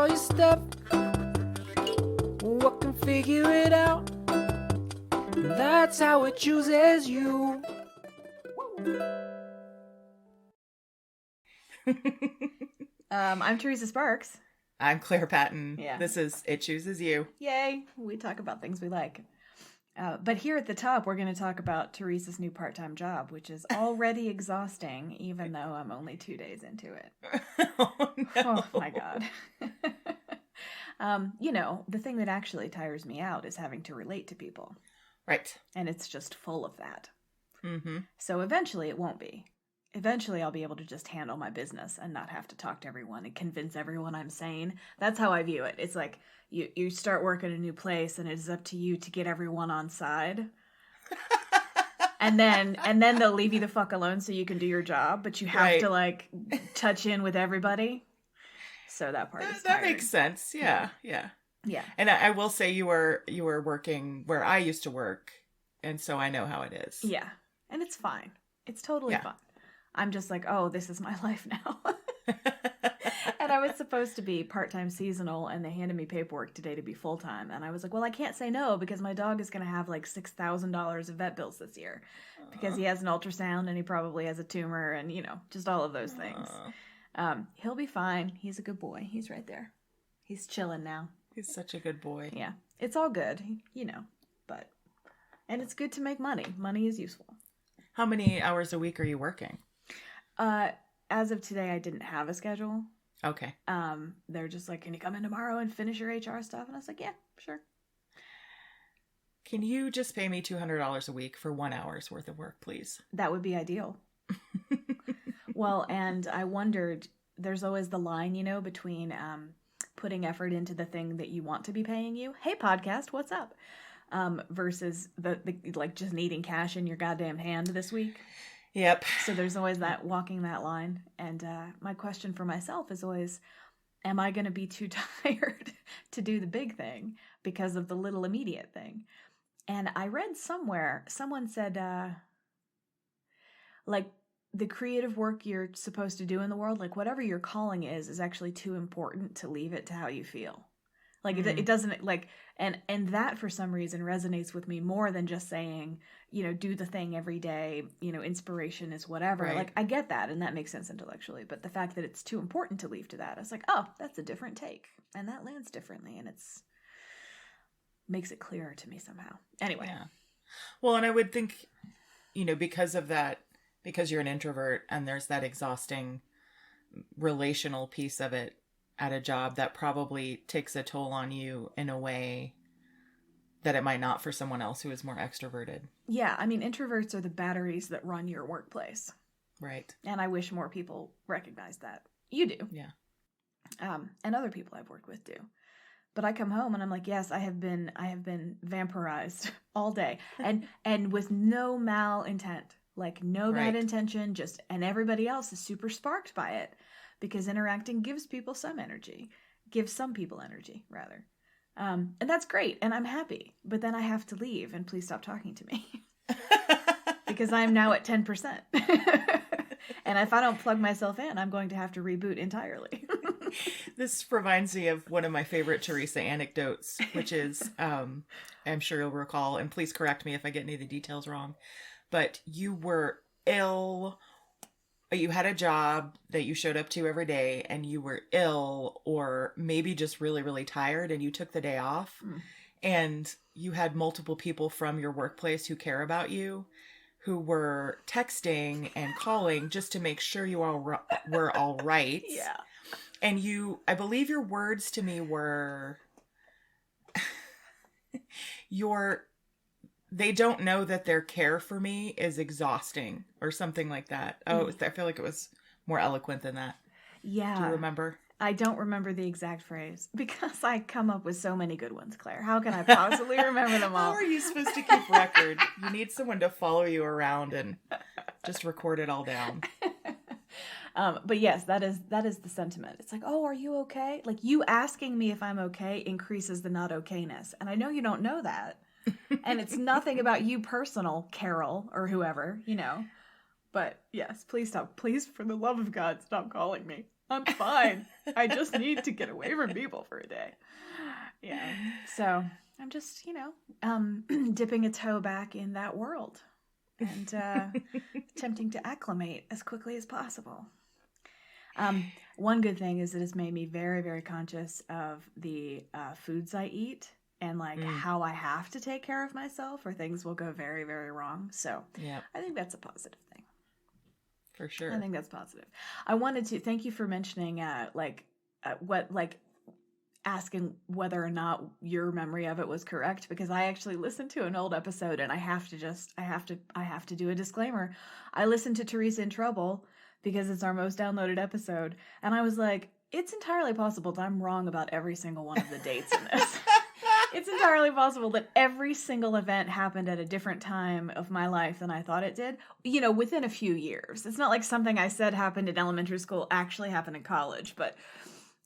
all your stuff. What can figure it out? That's how it chooses you. I'm Teresa Sparks. I'm Claire Patton. Yeah. This is It Chooses You. Yay! We talk about things we like. But here at the top, we're going to talk about Teresa's new part-time job, which is already exhausting, even though I'm only 2 days into it. Oh, no. Oh, my God. The thing that actually tires me out is having to relate to people. Right. And it's just full of that. Mm-hmm. So eventually it won't be. Eventually I'll be able to just handle my business and not have to talk to everyone and convince everyone I'm sane. That's how I view it. It's like you start work at a new place and it's up to you to get everyone on side. and then they'll leave you the fuck alone so you can do your job, but you have to touch in with everybody. So that part is tiring. That makes sense. Yeah. Yeah. And I will say you were working where I used to work, and so I know how it is. Yeah. And it's fine. It's totally fine. I'm just like, oh, this is my life now. And I was supposed to be part-time seasonal, and they handed me paperwork today to be full-time. And I was like, well, I can't say no because my dog is going to have like $6,000 of vet bills this year because he has an ultrasound and he probably has a tumor and, just all of those things. He'll be fine. He's a good boy. He's right there. He's chilling now. He's such a good boy. Yeah. It's all good, and it's good to make money. Money is useful. How many hours a week are you working? As of today, I didn't have a schedule. Okay. They're just like, can you come in tomorrow and finish your HR stuff? And I was like, yeah, sure. Can you just pay me $200 a week for 1 hour's worth of work, please? That would be ideal. Well, and I wondered, there's always the line, between putting effort into the thing that you want to be paying you. Hey, podcast, what's up? Versus the just needing cash in your goddamn hand this week. Yep. So there's always that walking that line. And my question for myself is always, am I going to be too tired to do the big thing because of the little immediate thing? And I read somewhere, someone said, the creative work you're supposed to do in the world, whatever your calling is actually too important to leave it to how you feel. It doesn't, and that for some reason resonates with me more than just saying, do the thing every day, inspiration is whatever. Right. I get that, and that makes sense intellectually, but the fact that it's too important to leave to that, it's like, oh, that's a different take, and that lands differently, and makes it clearer to me somehow. Anyway. Yeah. Well, and I would think, because of that, because you're an introvert and there's that exhausting relational piece of it at a job, that probably takes a toll on you in a way that it might not for someone else who is more extroverted. Yeah, introverts are the batteries that run your workplace. Right. And I wish more people recognize that. You do. Yeah. And other people I've worked with do. But I come home and I'm like, yes, I have been vampirized all day. And with no malintent. No bad intention, and everybody else is super sparked by it because interacting gives people some energy, rather. And that's great, and I'm happy. But then I have to leave, and please stop talking to me because I'm now at 10%. And if I don't plug myself in, I'm going to have to reboot entirely. This reminds me of one of my favorite Teresa anecdotes, which is, I'm sure you'll recall, and please correct me if I get any of the details wrong, but you were ill. You had a job that you showed up to every day and you were ill or maybe just really, really tired and you took the day off. And you had multiple people from your workplace who care about you who were texting and calling just to make sure you all were all right. Yeah. And I believe your words to me were, they don't know that their care for me is exhausting or something like that. Oh, I feel like it was more eloquent than that. Yeah. Do you remember? I don't remember the exact phrase because I come up with so many good ones, Claire. How can I possibly remember them all? How are you supposed to keep record? You need someone to follow you around and just record it all down. But yes, that is the sentiment. It's like, oh, are you okay? You asking me if I'm okay increases the not okayness. And I know you don't know that. And it's nothing about you personal, Carol, or whoever, But yes, please stop. Please, for the love of God, stop calling me. I'm fine. I just need to get away from people for a day. Yeah. So I'm just, dipping a toe back in that world and attempting to acclimate as quickly as possible. One good thing is it has made me very, very conscious of the foods I eat and how I have to take care of myself or things will go very, very wrong. So yeah, I think that's a positive thing. For sure. I think that's positive. I wanted to thank you for mentioning asking whether or not your memory of it was correct, because I actually listened to an old episode and I have to do a disclaimer. I listened to Teresa in Trouble because it's our most downloaded episode, and I was like, it's entirely possible that I'm wrong about every single one of the dates in this. It's entirely possible that every single event happened at a different time of my life than I thought it did, within a few years. It's not like something I said happened in elementary school actually happened in college, but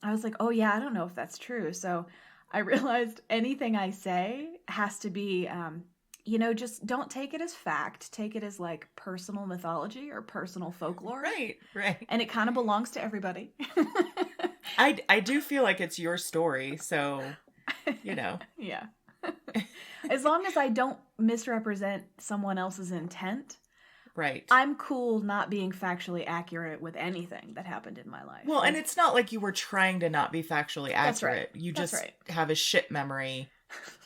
I was like, oh yeah, I don't know if that's true. So I realized anything I say has to be, just don't take it as fact. Take it as personal mythology or personal folklore. Right. And it kind of belongs to everybody. I do feel like it's your story, so... Yeah. As long as I don't misrepresent someone else's intent, right, I'm cool not being factually accurate with anything that happened in my life. Well, and it's not like you were trying to not be factually accurate. That's right. You just have a shit memory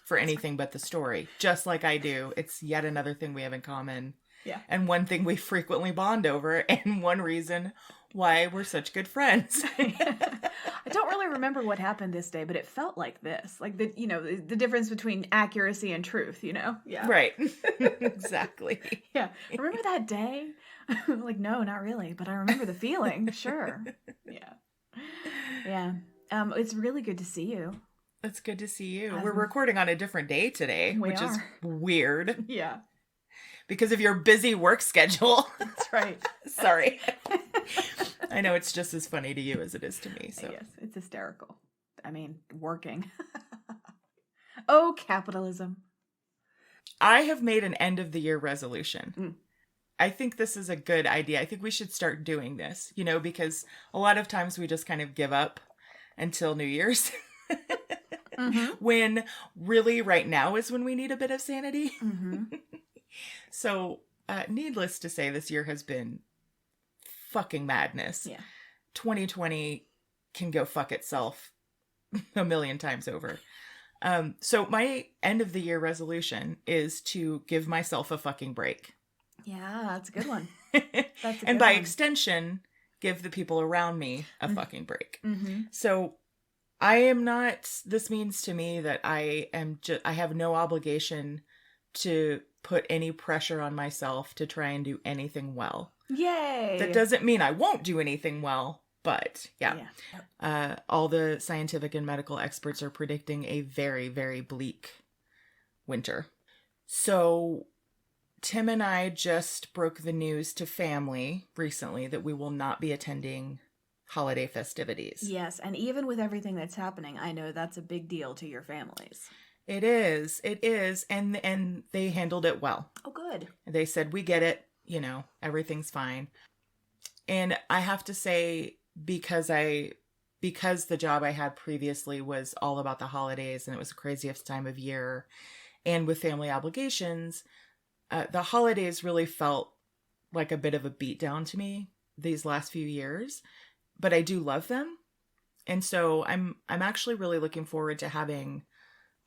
for anything but the story, just like I do. It's yet another thing we have in common. Yeah. And one thing we frequently bond over, and one reason why we're such good friends. I don't really remember what happened this day, but it felt like this. The difference between accuracy and truth, Yeah. Right. Exactly. Yeah. Remember that day? No, not really, but I remember the feeling. Sure. Yeah. Yeah. It's really good to see you. It's good to see you. We're recording on a different day today, which is weird. Yeah. Because of your busy work schedule. That's right. Sorry. I know it's just as funny to you as it is to me. So yes, it's hysterical. I mean, working. Oh, capitalism. I have made an end of the year resolution. I think this is a good idea. I think we should start doing this, because a lot of times we just kind of give up until New Year's. When really right now is when we need a bit of sanity. So, needless to say, this year has been fucking madness. Yeah. 2020 can go fuck itself a million times over. So my end of the year resolution is to give myself a fucking break. Yeah, that's a good one. And by extension, give the people around me a fucking break. So this means to me that I have no obligation to put any pressure on myself to try and do anything well. Yay! That doesn't mean I won't do anything well, but yeah. All the scientific and medical experts are predicting a very, very bleak winter. So Tim and I just broke the news to family recently that we will not be attending holiday festivities. Yes, and even with everything that's happening, I know that's a big deal to your families. It is. And they handled it well. Oh, good. They said, we get it. Everything's fine. And I have to say, because the job I had previously was all about the holidays and it was the craziest time of year, and with family obligations, the holidays really felt like a bit of a beatdown to me these last few years, but I do love them. And so I'm actually really looking forward to having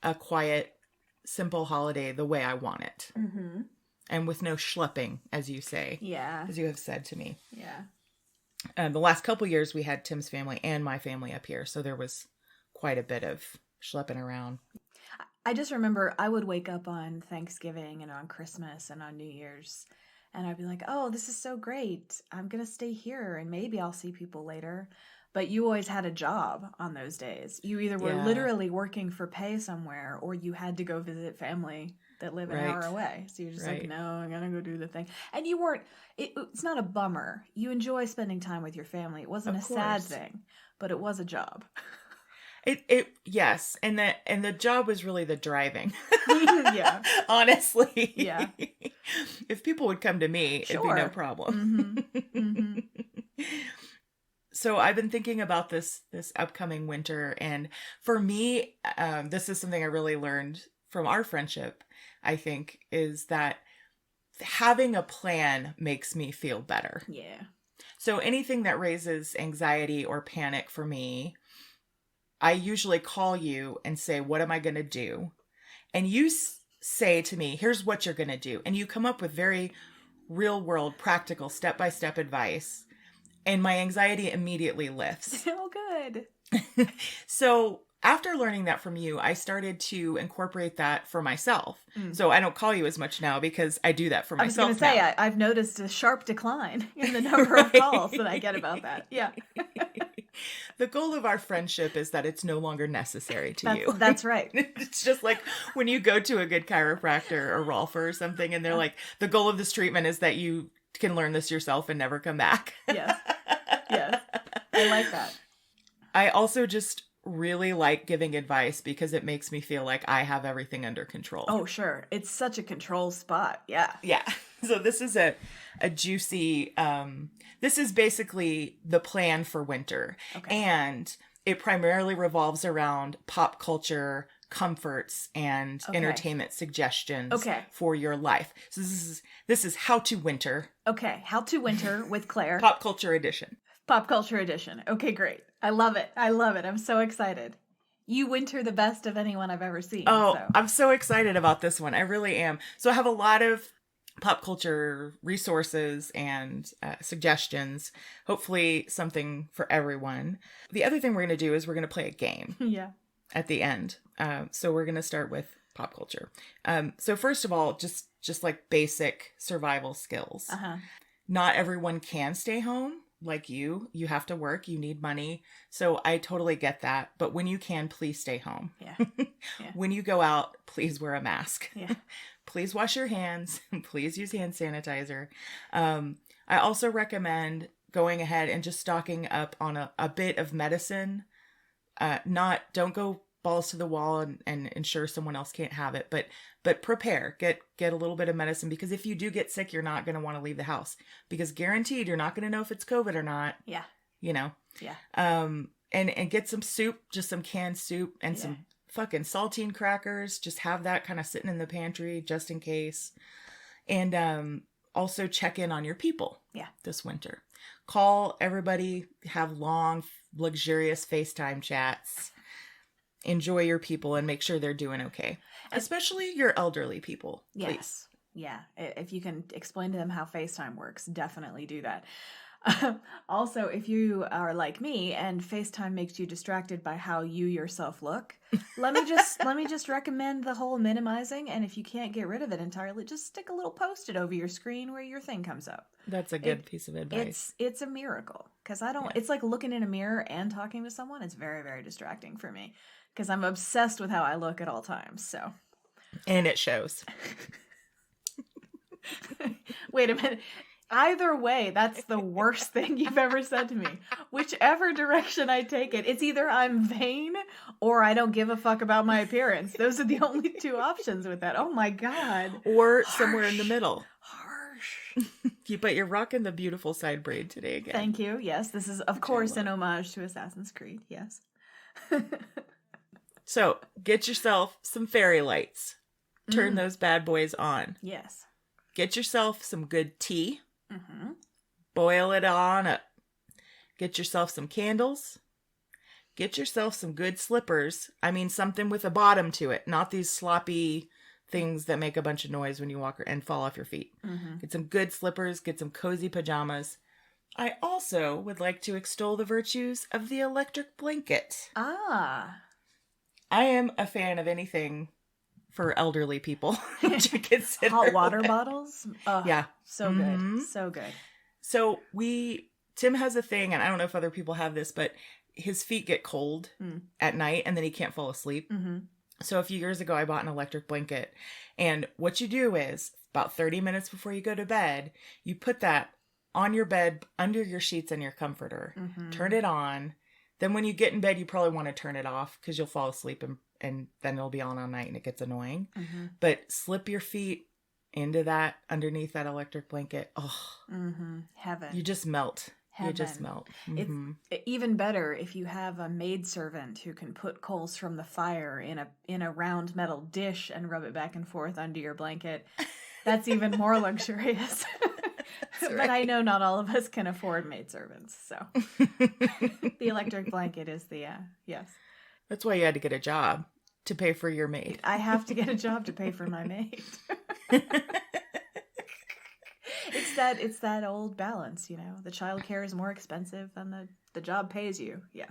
a quiet, simple holiday the way I want it. And with no schlepping, as you say. Yeah. As you have said to me. Yeah. The last couple years we had Tim's family and my family up here, so there was quite a bit of schlepping around. I just remember I would wake up on Thanksgiving and on Christmas and on New Year's, and I'd be like, oh, this is so great. I'm going to stay here and maybe I'll see people later. But you always had a job on those days. You either were literally working for pay somewhere or you had to go visit family that live an hour away. So you're just like, no, I'm going to go do the thing. And you weren't, it's not a bummer. You enjoy spending time with your family. It wasn't sad thing, but it was a job. Yes. And the job was really the driving. Yeah. Honestly. Yeah. If people would come to me, it'd be no problem. So I've been thinking about this upcoming winter, and for me, this is something I really learned from our friendship, I think, is that having a plan makes me feel better. Yeah. So anything that raises anxiety or panic for me, I usually call you and say, what am I going to do? And you say to me, here's what you're going to do. And you come up with very real world, practical, step-by-step advice. And my anxiety immediately lifts. Oh, good. So after learning that from you, I started to incorporate that for myself. So I don't call you as much now because I do that for myself. I was going to say, I've noticed a sharp decline in the number of calls that I get about that. Yeah. The goal of our friendship is that it's no longer necessary to you. That's right. It's just like when you go to a good chiropractor or Rolfer or something, and they're like, the goal of this treatment is that you can learn this yourself and never come back. Yes. Yes. I like that. I also just really like giving advice because it makes me feel like I have everything under control. Oh, sure. It's such a control spot. Yeah. Yeah. So this is a juicy, this is basically the plan for winter. Okay. And it primarily revolves around pop culture comforts and entertainment suggestions for your life. So this is how to winter. Okay. How to winter with Claire. Pop culture edition. Pop culture edition. Okay, great. I love it. I love it. I'm so excited. You winter the best of anyone I've ever seen. Oh, so. I'm so excited about this one. I really am. So I have a lot of pop culture resources and suggestions. Hopefully something for everyone. The other thing we're going to do is we're going to play a game. Yeah. At the end. So we're going to start with pop culture. So first of all, just like basic survival skills. Uh-huh. Not everyone can stay home. Like you have to work, you need money. So I totally get that. But when you can, please stay home. Yeah. Yeah. When you go out, please wear a mask. Yeah. Please wash your hands. Please use hand sanitizer. I also recommend going ahead and just stocking up on a bit of medicine. Don't go balls to the wall and ensure someone else can't have it, but prepare, get a little bit of medicine, because if you do get sick, you're not going to want to leave the house, because guaranteed you're not going to know if it's COVID or not. Yeah. You know? Yeah. And get some soup, just some canned soup and some fucking saltine crackers. Just have that kind of sitting in the pantry just in case. And also check in on your people. Yeah. This winter. Call everybody, have long, luxurious FaceTime chats. Enjoy your people and make sure they're doing okay. Especially your elderly people, please. Yes. Yeah. If you can explain to them how FaceTime works, definitely do that. Also, if you are like me and FaceTime makes you distracted by how you yourself look, let me just recommend the whole minimizing. And if you can't get rid of it entirely, just stick a little Post-it over your screen where your thing comes up. That's a good piece of advice. It's a miracle, because it's like looking in a mirror and talking to someone. It's very, very distracting for me, because I'm obsessed with how I look at all times. So, and it shows. Wait a minute. Either way, that's the worst thing you've ever said to me. Whichever direction I take it, it's either I'm vain or I don't give a fuck about my appearance. Those are the only two options with that. Oh my God. Or Harsh. Somewhere in the middle. Harsh. But you're rocking the beautiful side braid today again. Thank you. Yes, this is, of course, an homage to Assassin's Creed. Yes. So, get yourself some fairy lights. Turn those bad boys on. Yes. Get yourself some good tea. Mm-hmm. Boil it on up. Get yourself some candles. Get yourself some good slippers. I mean, something with a bottom to it. Not these sloppy things that make a bunch of noise when you walk and fall off your feet. Mm-hmm. Get some good slippers. Get some cozy pajamas. I also would like to extol the virtues of the electric blanket. Ah. I am a fan of anything for elderly people. Which I consider Hot water bottles? Yeah. So good. So good. So Tim has a thing, and I don't know if other people have this, but his feet get cold at night and then he can't fall asleep. Mm-hmm. So a few years ago, I bought an electric blanket. And what you do is about 30 minutes before you go to bed, you put that on your bed, under your sheets and your comforter. Mm-hmm. Turn it on. Then when you get in bed, you probably want to turn it off because you'll fall asleep and then it'll be on all night and it gets annoying. Mm-hmm. But slip your feet into that, underneath that electric blanket. Oh, mm-hmm. Heaven. you just melt. You just melt. Mm-hmm. It's even better if you have a maidservant who can put coals from the fire in a round metal dish and rub it back and forth under your blanket. That's even more luxurious. Right. But I know not all of us can afford maidservants, so the electric blanket is the yes. That's why you had to get a job to pay for your maid. I have to get a job to pay for my maid. It's that old balance, you know. The childcare is more expensive than the job pays you. Yeah.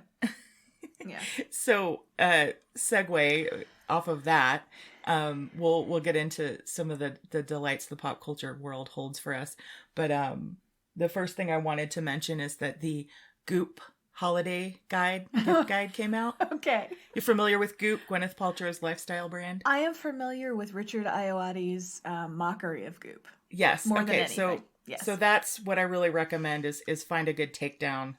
Yeah. So, segue off of that, we'll get into some of the delights the pop culture world holds for us. But the first thing I wanted to mention is that the Goop holiday gift guide came out. Okay. You're familiar with Goop, Gwyneth Paltrow's lifestyle brand? I am familiar with Richard Ayoade's mockery of Goop. Yes. More than Okay. anything. Yes. So that's what I really recommend is find a good takedown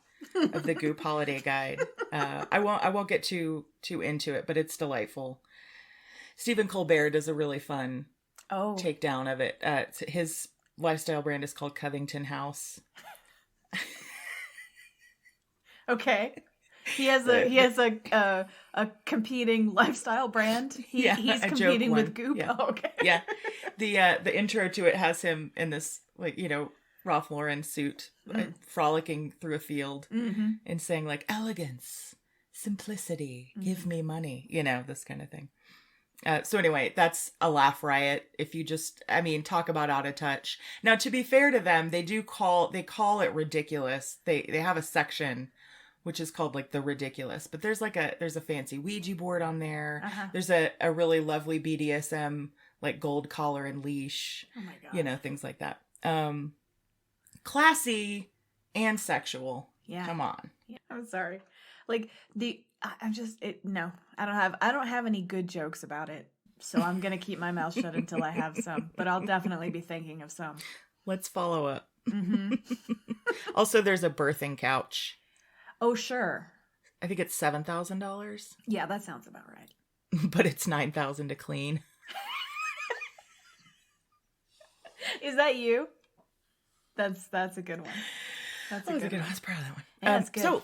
of the Goop holiday guide. I won't get too into it, but it's delightful. Stephen Colbert does a really fun takedown of it. His lifestyle brand is called Covington House. Okay. He has a competing lifestyle brand. He's competing with Goop. Yeah. Oh, okay. Yeah. The intro to it has him in this Ralph Lauren suit, frolicking through a field and saying like elegance, simplicity, give me money, this kind of thing. So anyway, that's a laugh riot. If you talk about out of touch. Now, to be fair to them, they call it ridiculous. They have a section which is called like the ridiculous, but there's a fancy Ouija board on there. Uh-huh. There's a really lovely BDSM, like gold collar and leash, oh my God. Things like that. Classy and sexual. Yeah. Come on. Yeah, I'm sorry. Like no. I don't have any good jokes about it. So I'm going to keep my mouth shut until I have some, but I'll definitely be thinking of some. Let's follow up. Mm-hmm. Also, there's a birthing couch. Oh, sure. I think it's $7,000. Yeah, that sounds about right. But it's $9,000 to clean. Is that you? That's a good one. That's a good one. I was proud of that one. Yeah, that's good. So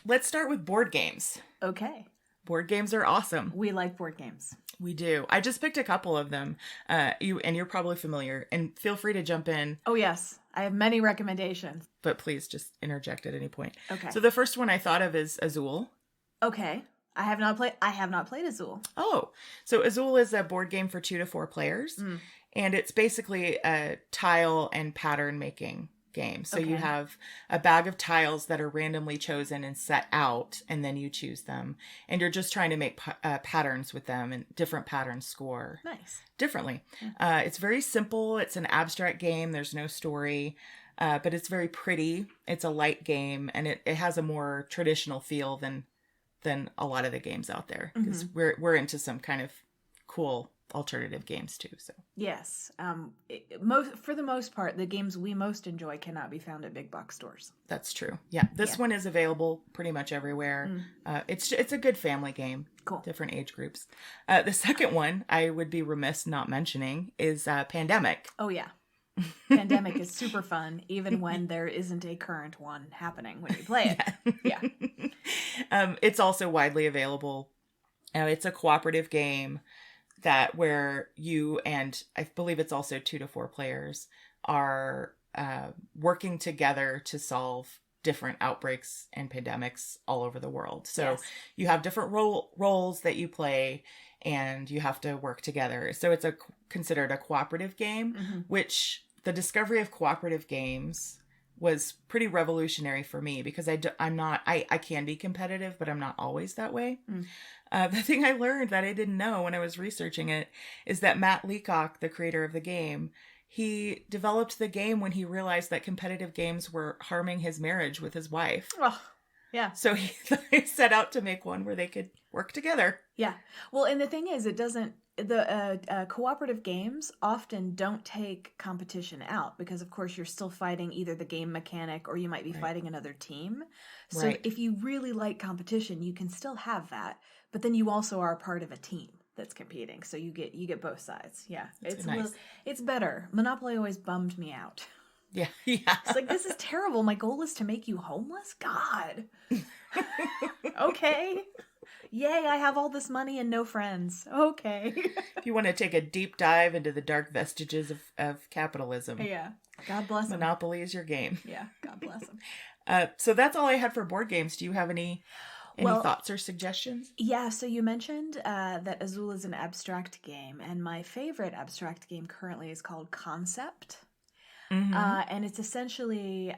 let's start with board games. Okay. Board games are awesome. We like board games. We do. I just picked a couple of them. You're probably familiar, and feel free to jump in. Oh yes, I have many recommendations. But please just interject at any point. Okay. So the first one I thought of is Azul. Okay. I have not played Azul. Oh, so Azul is a board game for 2 to 4 players, and it's basically a tile and pattern making game. So you have a bag of tiles that are randomly chosen and set out, and then you choose them, and you're just trying to make patterns with them, and different patterns score differently. Yeah. It's very simple. It's an abstract game. There's no story, but it's very pretty. It's a light game, and it has a more traditional feel than a lot of the games out there, because we're into some kind of cool alternative games too. So yes, for the most part, the games we most enjoy cannot be found at big box stores. That's true. Yeah, this one is available pretty much everywhere. It's a good family game. Cool. Different age groups. The second one I would be remiss not mentioning is Pandemic. Oh yeah. Pandemic is super fun, even when there isn't a current one happening when you play it. Yeah. It's also widely available. It's a cooperative game where you and I believe it's also 2 to 4 players are working together to solve different outbreaks and pandemics all over the world. So you have different roles that you play, and you have to work together. So it's considered a cooperative game, which the discovery of cooperative games was pretty revolutionary for me, because I can be competitive, but I'm not always that way. The thing I learned that I didn't know when I was researching it is that Matt Leacock, the creator of the game, he developed the game when he realized that competitive games were harming his marriage with his wife. Oh, yeah. So he set out to make one where they could work together. Yeah. Well, and the thing is, the cooperative games often don't take competition out, because of course you're still fighting either the game mechanic, or you might be fighting another team. So if you really like competition, you can still have that, but then you also are part of a team that's competing. So you get both sides. Yeah. It's nice. It's better. Monopoly always bummed me out. Yeah. Yeah. It's like, this is terrible. My goal is to make you homeless? God. Okay. Yay, I have all this money and no friends. Okay. If you want to take a deep dive into the dark vestiges of capitalism, Yeah. God bless him. Monopoly is your game. Yeah. God bless him. So that's all I had for board games. Do you have any Well, thoughts or suggestions? Yeah, so you mentioned that Azul is an abstract game, and my favorite abstract game currently is called Concept. Mm-hmm. And it's essentially,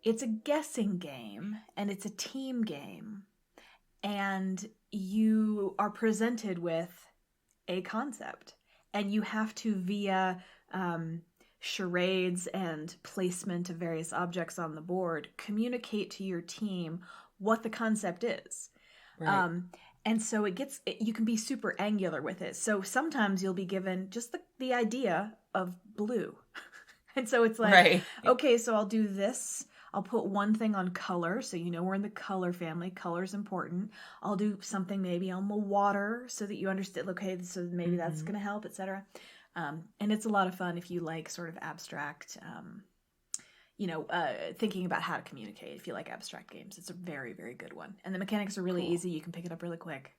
it's a guessing game, and it's a team game, and you are presented with a concept, and you have to, via charades and placement of various objects on the board, communicate to your team what the concept is. Right. And so you can be super angular with it. So sometimes you'll be given just the idea of blue. And so it's like, Right. okay, so I'll do this. I'll put one thing on color. So we're in the color family. Color's important. I'll do something maybe on the water so that you understand, okay, so maybe that's going to help, etc. And it's a lot of fun if you like sort of abstract, thinking about how to communicate. If you like abstract games, it's a very, very good one. And the mechanics are really easy. You can pick it up really quick.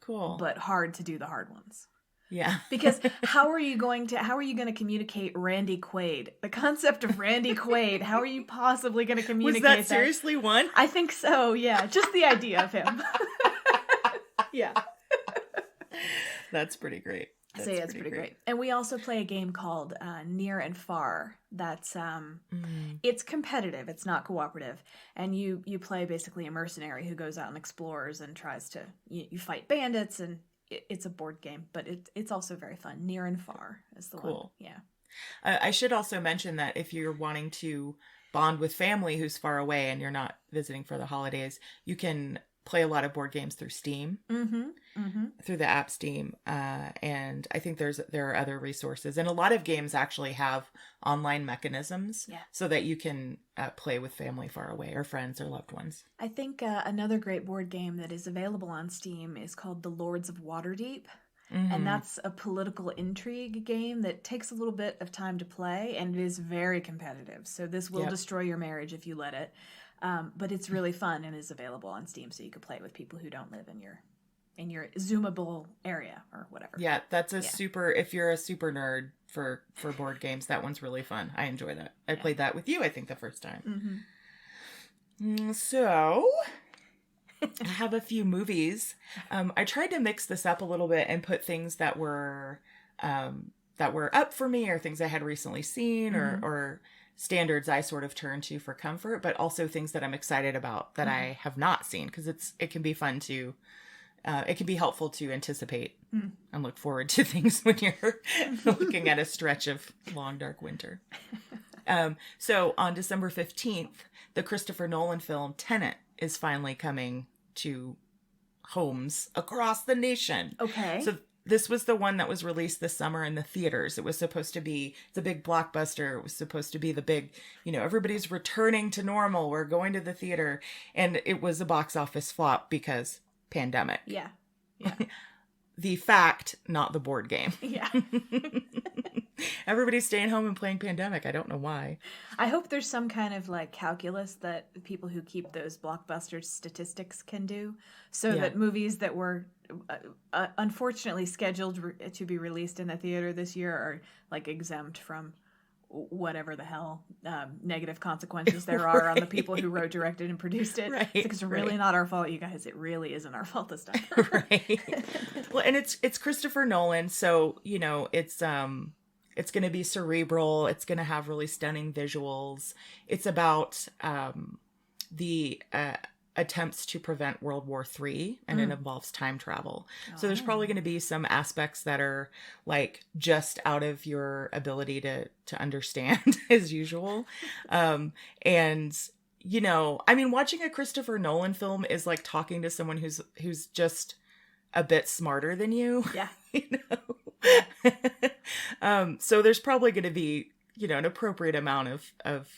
Cool. But hard to do the hard ones. Yeah. Because how are you going to communicate Randy Quaid? The concept of Randy Quaid, how are you possibly going to communicate that? Was that seriously one? I think so, yeah. Just the idea of him. Yeah. That's pretty great. So yeah, it's pretty great. And we also play a game called Near and Far. That's it's competitive. It's not cooperative. And you play basically a mercenary who goes out and explores and tries to you fight bandits, and it's a board game, but it's also very fun. Near and Far is the one. Yeah. I should also mention that if you're wanting to bond with family who's far away and you're not visiting for the holidays, you can play a lot of board games through Steam, through the app Steam. And I think there are other resources. And a lot of games actually have online mechanisms so that you can play with family far away or friends or loved ones. I think another great board game that is available on Steam is called The Lords of Waterdeep. And that's a political intrigue game that takes a little bit of time to play, and it is very competitive. So this will destroy your marriage if you let it. But it's really fun and is available on Steam, so you can play it with people who don't live in your Zoomable area or whatever. Yeah, that's super, if you're a super nerd for board games, that one's really fun. I enjoy that. I played that with you, I think, the first time. So I have a few movies. I tried to mix this up a little bit and put things that were up for me, or things I had recently seen, or standards I sort of turn to for comfort, but also things that I'm excited about that I have not seen, because it can be fun to it can be helpful to anticipate and look forward to things when you're looking at a stretch of long dark winter. So on December 15th, the Christopher Nolan film Tenet is finally coming to homes across the nation. Okay. So this was the one that was released this summer in the theaters. It was supposed to be the big blockbuster. It was supposed to be the big, everybody's returning to normal. We're going to the theater. And it was a box office flop because pandemic. Yeah. The fact, not the board game. Yeah. Everybody's staying home and playing Pandemic. I don't know why. I hope there's some kind of calculus that people who keep those blockbuster statistics can do, so that movies that were unfortunately scheduled to be released in the theater this year are exempt from whatever the hell negative consequences there are on the people who wrote, directed, and produced it. Right, it's really not our fault, you guys. It really isn't our fault this time. Right. Well, and it's Christopher Nolan, so it's going to be cerebral. It's going to have really stunning visuals. It's about the attempts to prevent World War III, and it involves time travel. So there's probably going to be some aspects that are just out of your ability to understand as usual. And watching a Christopher Nolan film is like talking to someone who's just a bit smarter than you. Yeah. So there's probably going to be, an appropriate amount of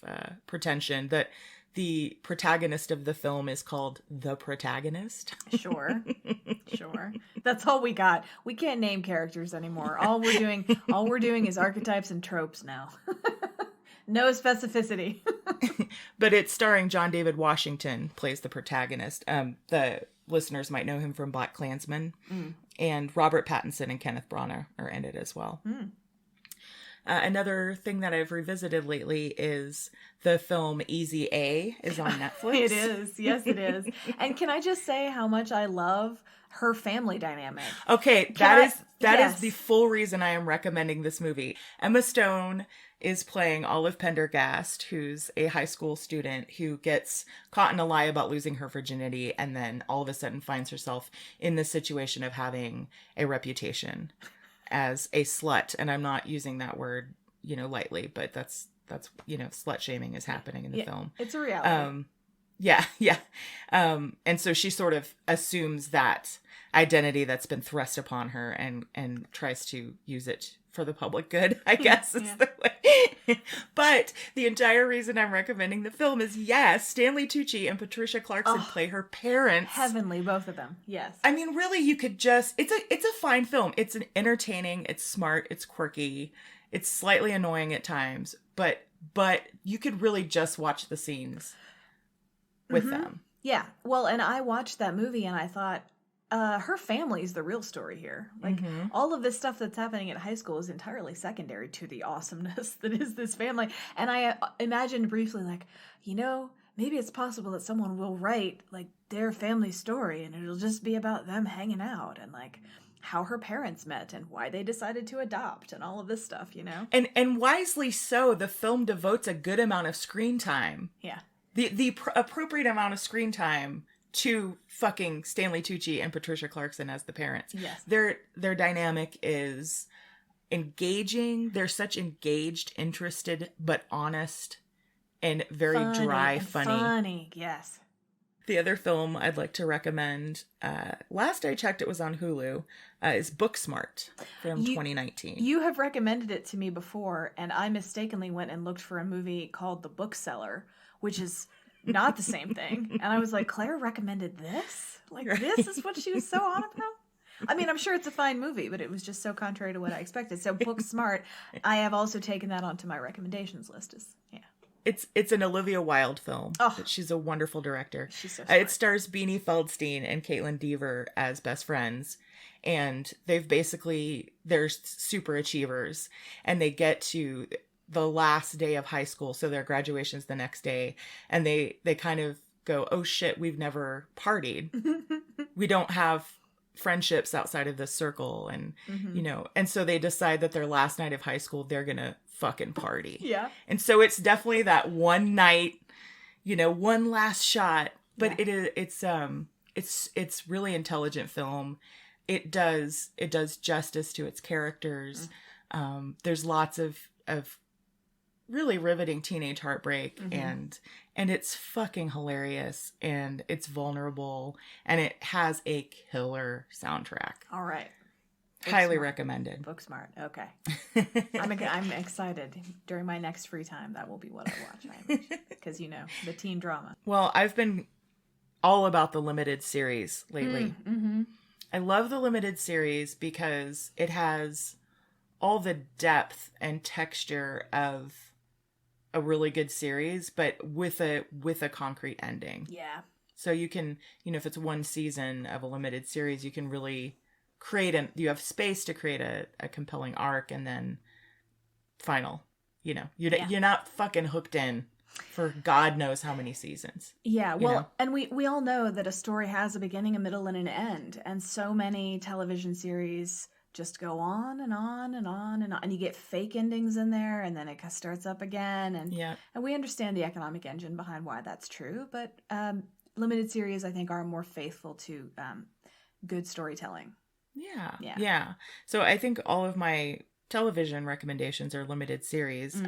pretension. That the protagonist of the film is called the protagonist. Sure. Sure. That's all we got. We can't name characters anymore. All we're doing is archetypes and tropes now. No specificity. But it's starring John David Washington, plays the protagonist. The listeners might know him from BlacKkKlansman. And Robert Pattinson and Kenneth Branagh are in it as well. Another thing that I've revisited lately is the film Easy A is on Netflix. It is. Yes, it is. And can I just say how much I love her family dynamic? Okay, that Yes. is the full reason I am recommending this movie. Emma Stone is playing Olive Pendergast, who's a high school student who gets caught in a lie about losing her virginity and then all of a sudden finds herself in the situation of having a reputation as a slut. And I'm not using that word, lightly, but that's slut shaming is happening in the film. It's a reality. Yeah. And so she sort of assumes that identity that's been thrust upon her and tries to use it for the public good, I guess is the way. But the entire reason I'm recommending the film is, yes, Stanley Tucci and Patricia Clarkson play her parents. Heavenly, both of them. Yes. I mean, really, you could just, it's a fine film. It's an entertaining, it's smart, it's quirky, it's slightly annoying at times, but you could really just watch the scenes with them. Yeah. Well, and I watched that movie and I thought, her family is the real story here. Like, all of this stuff that's happening at high school is entirely secondary to the awesomeness that is this family. And I imagined briefly, like, maybe it's possible that someone will write, like, their family story and it'll just be about them hanging out and, like, how her parents met and why they decided to adopt and all of this stuff, And wisely so, the film devotes a good amount of screen time. Yeah. The appropriate amount of screen time to fucking Stanley Tucci and Patricia Clarkson as the parents. Yes. Their dynamic is engaging. They're such engaged, interested, but honest and very funny. Funny, yes. The other film I'd like to recommend, last I checked it was on Hulu, is Booksmart from 2019. You have recommended it to me before, and I mistakenly went and looked for a movie called The Bookseller, which is not the same thing. And I was like, Claire recommended this? Like, this is what she was so on about? I mean, I'm sure it's a fine movie, but it was just so contrary to what I expected. So Booksmart, I have also taken that onto my recommendations list. It's an Olivia Wilde film. Oh, she's a wonderful director. She's so smart. It stars Beanie Feldstein and Caitlin Dever as best friends. And they're super achievers. And they get to the last day of high school, so their graduation's the next day, and they kind of go, oh shit, we've never partied. We don't have friendships outside of this circle, and and so they decide that their last night of high school they're gonna fucking party. Yeah. And so it's definitely that one night, one last shot, but it's really intelligent film. It does justice to its characters. There's lots of really riveting teenage heartbreak, and it's fucking hilarious, and it's vulnerable, and it has a killer soundtrack. All right. Highly recommended. Booksmart. Okay. I'm excited. During my next free time, that will be what I watch. Because, the teen drama. Well, I've been all about the limited series lately. I love the limited series because it has all the depth and texture of a really good series, but with a concrete ending. Yeah. So you can, if it's one season of a limited series, you can really you have space to create a compelling arc, and then final, you're not fucking hooked in for God knows how many seasons. Yeah. Well, and we all know that a story has a beginning, a middle, and an end. And so many television series just go on and on and on and on, and you get fake endings in there, and then it starts up again, and we understand the economic engine behind why that's true, but limited series, I think, are more faithful to good storytelling. Yeah. So I think all of my television recommendations are limited series.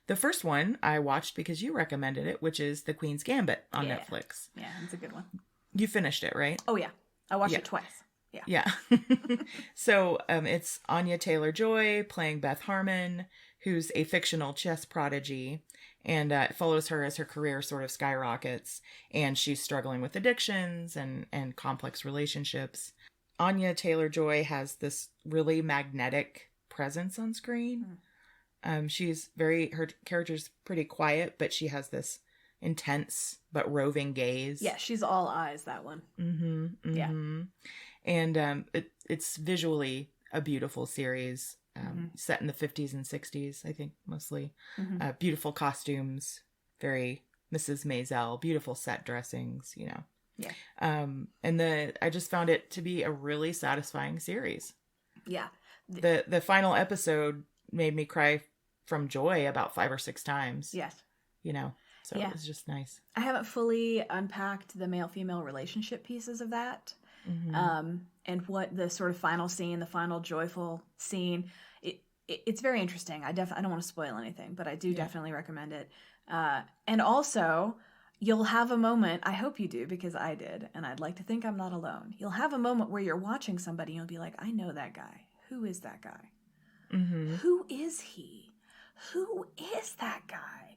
The first one I watched because you recommended it, which is The Queen's Gambit on Netflix. Yeah, it's a good one. You finished it, right? Oh yeah, I watched it twice. Yeah. So it's Anya Taylor-Joy playing Beth Harmon, who's a fictional chess prodigy, and it follows her as her career sort of skyrockets, and she's struggling with addictions and complex relationships. Anya Taylor-Joy has this really magnetic presence on screen. Her character's pretty quiet, but she has this intense but roving gaze. Yeah, she's all eyes, that one. Yeah. And it's visually a beautiful series, set in the 50s and 60s, I think, mostly. Beautiful costumes, very Mrs. Maisel, beautiful set dressings, you know. Yeah. And I just found it to be a really satisfying series. Yeah. The final episode made me cry from joy about 5 or 6 times. Yes. You know, so Yeah. it was just nice. I haven't fully unpacked the male-female relationship pieces of that. And what the sort of final scene, the final joyful scene, it's very interesting. I don't want to spoil anything, but I do definitely recommend it. And also, you'll have a moment, I hope you do, because I did, and I'd like to think I'm not alone. You'll have a moment where you're watching somebody and you'll be like, I know that guy. Who is that guy? Who is he? Who is that guy?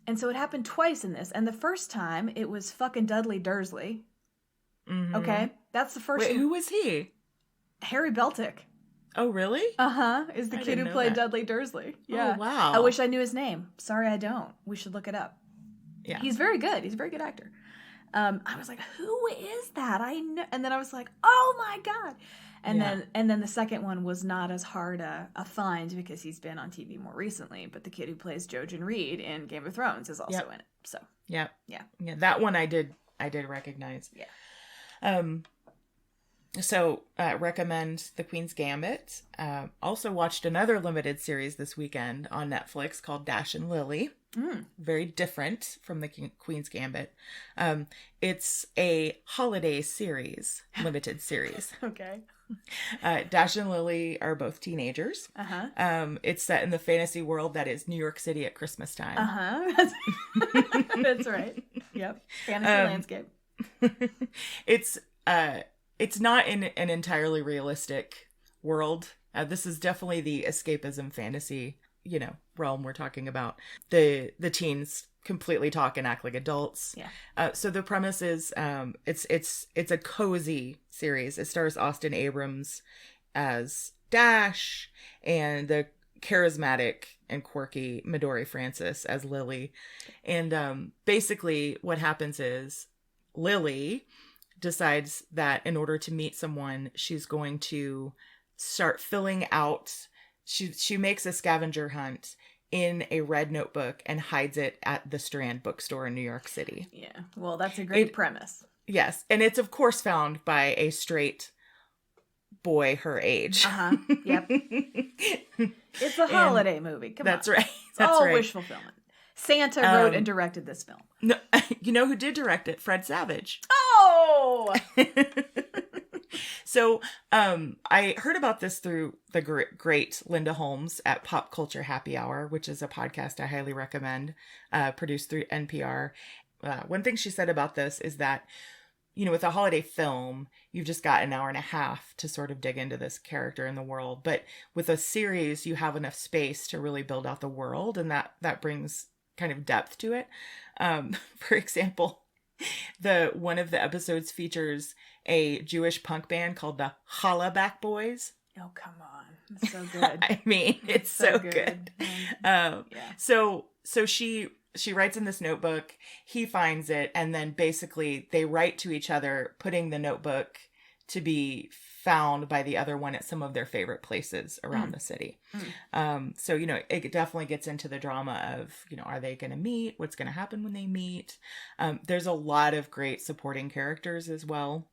And so it happened twice in this. And the first time, it was fucking Dudley Dursley. Okay? That's the first Wait, who was he? Harry Beltic. Oh, really? Is the I kid didn't who know played that. Dudley Dursley. Yeah. Oh, wow. I wish I knew his name. Sorry, I don't. We should look it up. Yeah. He's very good. He's a very good actor. I was like, who is that? I know. And then I was like, oh my God. And then the second one was not as hard a find because he's been on TV more recently. But the kid who plays Jojen Reed in Game of Thrones is also in it. So Yeah. Yeah. That one I did recognize. Yeah. So recommend The Queen's Gambit. Also watched another limited series this weekend on Netflix called Dash and Lily. Very different from The Queen's Gambit. It's a holiday series, limited series. Okay. Dash and Lily are both teenagers. It's set in the fantasy world that is New York City at Christmas time. That's right. Yep. Fantasy landscape. It's not in an entirely realistic world. This is definitely the escapism fantasy, realm we're talking about. The teens completely talk and act like adults. Yeah. So the premise is, it's a cozy series. It stars Austin Abrams as Dash and the charismatic and quirky Midori Francis as Lily. And basically what happens is Lily decides that in order to meet someone, she's going to start filling out. She makes a scavenger hunt in a red notebook and hides it at the Strand bookstore in New York City. Yeah. Well, that's a great premise. Yes. And it's, of course, found by a straight boy her age. Yep. It's a holiday movie. Come That's on. right. It's That's all right. wish fulfillment. Santa wrote and directed this film. No, you know who did direct it? Fred Savage. Oh! So I heard about this through the great Linda Holmes at Pop Culture Happy Hour, which is a podcast I highly recommend, produced through NPR. One thing she said about this is that, with a holiday film, you've just got an hour and a half to sort of dig into this character in the world. But with a series, you have enough space to really build out the world, and that brings kind of depth to it. For example, one of the episodes features a Jewish punk band called the Hollaback Boys. Oh, come on. It's so good. I mean, it's so good. Yeah. So she writes in this notebook, he finds it, and then basically they write to each other, putting the notebook to be found by the other one at some of their favorite places around the city. So, it definitely gets into the drama of, are they going to meet? What's going to happen when they meet? There's a lot of great supporting characters as well.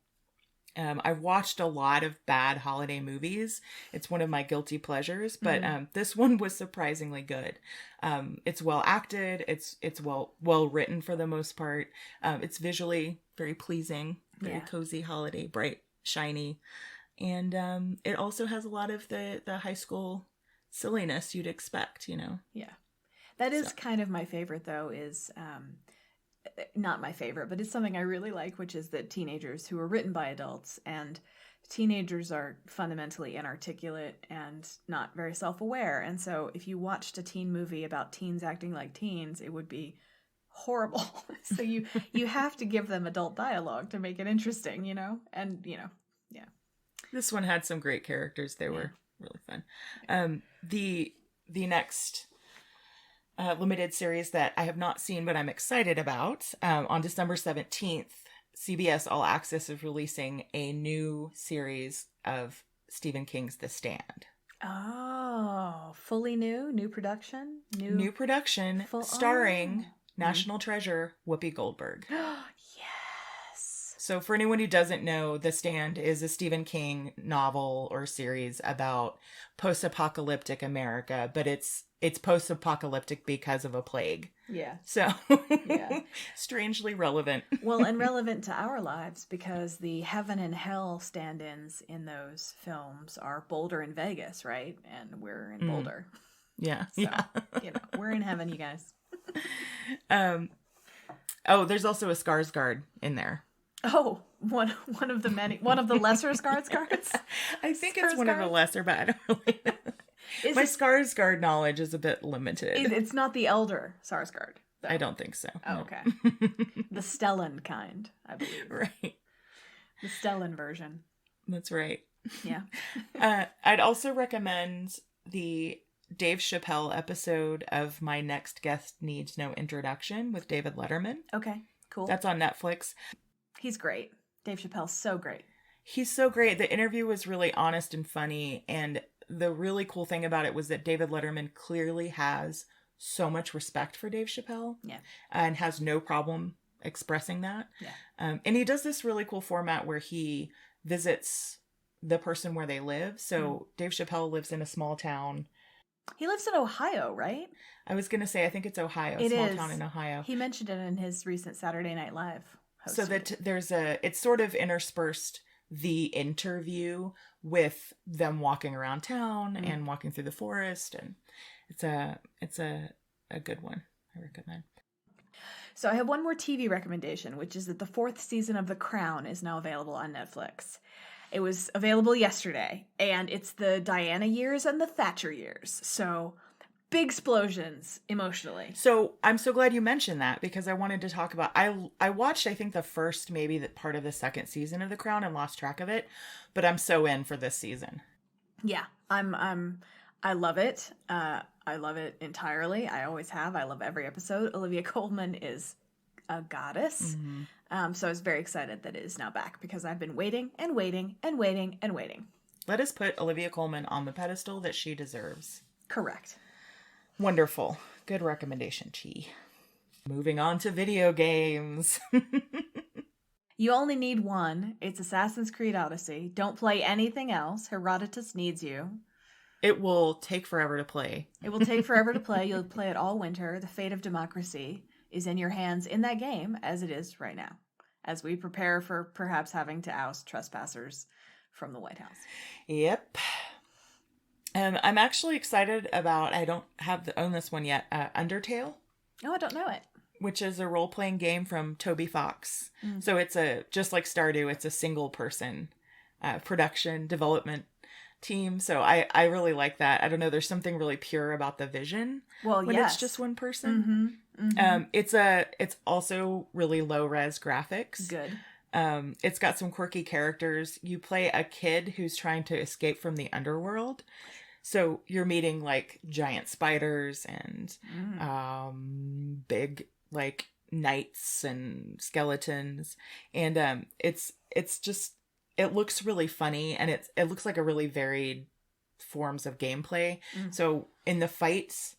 I've watched a lot of bad holiday movies. It's one of my guilty pleasures, but this one was surprisingly good. It's well acted. It's well written for the most part. It's visually very pleasing, very cozy holiday, bright, shiny. And it also has a lot of the high school silliness you'd expect, Yeah. That is kind of my favorite, though, is not my favorite, but it's something I really like, which is that teenagers who are written by adults and teenagers are fundamentally inarticulate and not very self-aware. And so if you watched a teen movie about teens acting like teens, it would be horrible. So you have to give them adult dialogue to make it interesting, you know? And, you know, yeah. This one had some great characters. They were really fun. The next limited series that I have not seen but I'm excited about, on December 17th, CBS All Access is releasing a new series of Stephen King's The Stand. Oh, fully new production? New production starring National Treasure Whoopi Goldberg. Yes. So for anyone who doesn't know, The Stand is a Stephen King novel or series about post-apocalyptic America, but it's post-apocalyptic because of a plague. Yeah. So, yeah. Strangely relevant. Well, and relevant to our lives because the heaven and hell stand-ins in those films are Boulder and Vegas, right? And we're in Boulder. Yeah. So, you know, we're in heaven, you guys. Oh, there's also a Skarsgård in there. Oh, one of the lesser Skarsgårds? I think it's one of the lesser, but I don't really know. My Skarsgård knowledge is a bit limited. It's not the elder Skarsgård, though. I don't think so. Oh, no. okay. The Stellan kind, I believe. Right. The Stellan version. That's right. Yeah. I'd also recommend the Dave Chappelle episode of My Next Guest Needs No Introduction with David Letterman. Okay, cool. That's on Netflix. He's great. Dave Chappelle's so great. He's so great. The interview was really honest and funny, and the really cool thing about it was that David Letterman clearly has so much respect for Dave Chappelle. Yeah. And has no problem expressing that. Yeah. And he does this really cool format where he visits the person where they live. So Dave Chappelle lives in a small town. He lives in Ohio, right? I was going to say, I think it's Ohio. It small is. Town in Ohio. He mentioned it in his recent Saturday Night Live hosting. So that it's sort of interspersed the interview with them walking around town and walking through the forest, and it's a good one. I recommend. So I have one more TV recommendation, which is that the 4th season of The Crown is now available on Netflix. It was available yesterday, and it's the Diana years and the Thatcher years. So big explosions emotionally. So I'm so glad you mentioned that, because I wanted to talk about, I watched, I think, the first, maybe the part of the 2nd season of The Crown and lost track of it, but I'm so in for this season. Yeah, I love it. I love it entirely. I always have. I love every episode. Olivia Colman is a goddess. Mm-hmm. So I was very excited that it is now back because I've been waiting and waiting and waiting and waiting. Let us put Olivia Colman on the pedestal that she deserves. Correct. Wonderful. Good recommendation, Chi. Moving on to video games. You only need one. It's Assassin's Creed Odyssey. Don't play anything else. Herodotus needs you. It will take forever to play. It will take forever to play. You'll play it all winter. The fate of democracy is in your hands in that game, as it is right now, as we prepare for perhaps having to oust trespassers from the White House. Yep. I'm actually excited about, I don't own this one yet, Undertale. Oh, I don't know it. Which is a role-playing game from Toby Fox. So it's just like Stardew, it's a single person production development team. So I really like that. I don't know, there's something really pure about the vision when it's just one person. It's also really low-res graphics. Good. It's got some quirky characters. You play a kid who's trying to escape from the underworld. So you're meeting like giant spiders and big like knights and skeletons, and it's just, it looks really funny, and it looks like a really varied forms of gameplay. So in the fights,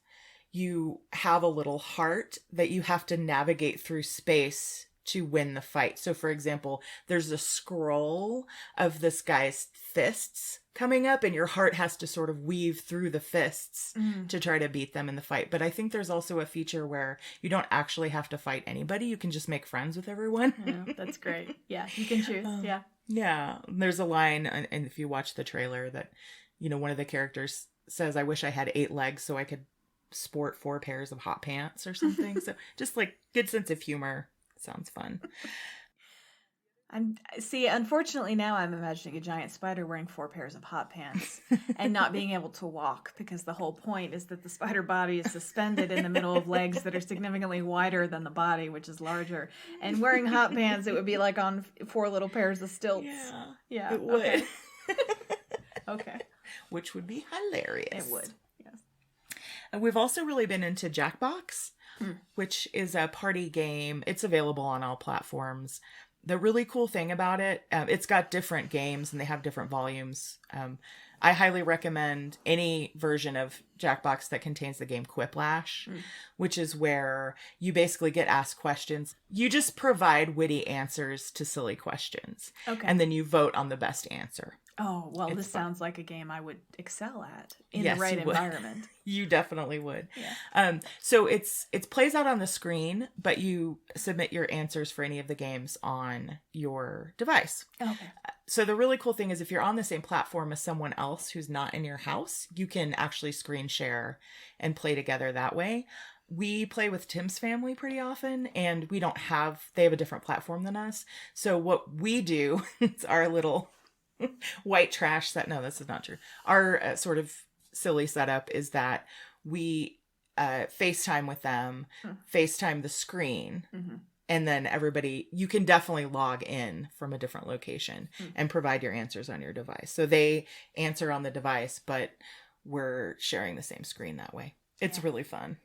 you have a little heart that you have to navigate through space to win the fight. So for example, there's a scroll of this guy's fists coming up, and your heart has to sort of weave through the fists to try to beat them in the fight. But I think there's also a feature where you don't actually have to fight anybody. You can just make friends with everyone. Yeah, that's great. Yeah, you can choose. Yeah. Yeah. There's a line, and if you watch the trailer, that, you know, one of the characters says, "I wish I had 8 legs so I could sport 4 pairs of hot pants," or something. So just like good sense of humor. Sounds fun. Unfortunately now I'm imagining a giant spider wearing 4 pairs of hot pants and not being able to walk, because the whole point is that the spider body is suspended in the middle of legs that are significantly wider than the body, which is larger. And wearing hot pants, it would be like on 4 little pairs of stilts. Yeah. It would. Okay. Okay. Which would be hilarious. It would. Yes. And we've also really been into Jackbox, which is a party game. It's available on all platforms. The really cool thing about it, it's got different games and they have different volumes. I highly recommend any version of Jackbox that contains the game Quiplash, which is where you basically get asked questions. You just provide witty answers to silly questions. Okay. And then you vote on the best answer. Oh, well, It's this fun. sounds like a game I would excel at in Yes, the right you would. environment. You definitely would. Yeah. So it plays out on the screen, but you submit your answers for any of the games on your device. Okay. So the really cool thing is if you're on the same platform as someone else who's not in your house, you can actually screen share and play together that way. We play with Tim's family pretty often, and they have a different platform than us. So what we do, it's our little white trash set. No, this is not true. Our sort of silly setup is that we FaceTime with them, FaceTime the screen, and then you can definitely log in from a different location and provide your answers on your device. So they answer on the device, but we're sharing the same screen that way. It's really fun.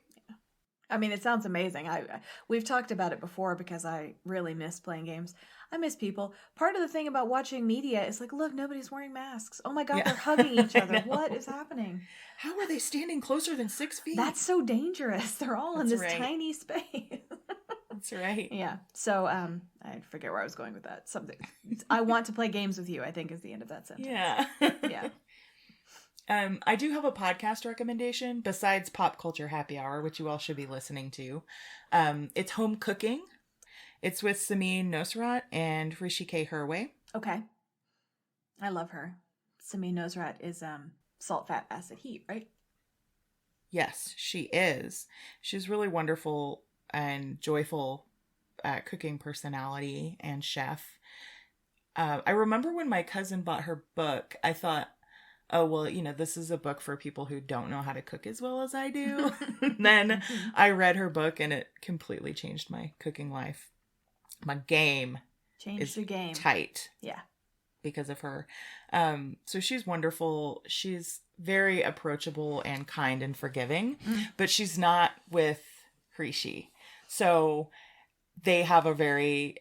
I mean, it sounds amazing. We've talked about it before because I really miss playing games. I miss people. Part of the thing about watching media is like, look, nobody's wearing masks. Oh my God, they're hugging each other. What is happening? How are they standing closer than 6 feet? That's so dangerous. They're all in That's this right. tiny space. That's right. Yeah. So I forget where I was going with that. Something. I want to play games with you, I think, is the end of that sentence. Yeah. Yeah. I do have a podcast recommendation besides Pop Culture Happy Hour, which you all should be listening to. It's Home Cooking. It's with Samin Nosrat and Rishi K. Herway. Okay. I love her. Samin Nosrat is salt, fat, acid, heat, right? Yes, she is. She's really wonderful and joyful cooking personality and chef. I remember when my cousin bought her book, I thought, oh, well, this is a book for people who don't know how to cook as well as I do. Then I read her book and it completely changed my cooking life. My game Change the game. tight. Yeah. Because of her. So she's wonderful. She's very approachable and kind and forgiving, but she's not with Rishi. So they have a very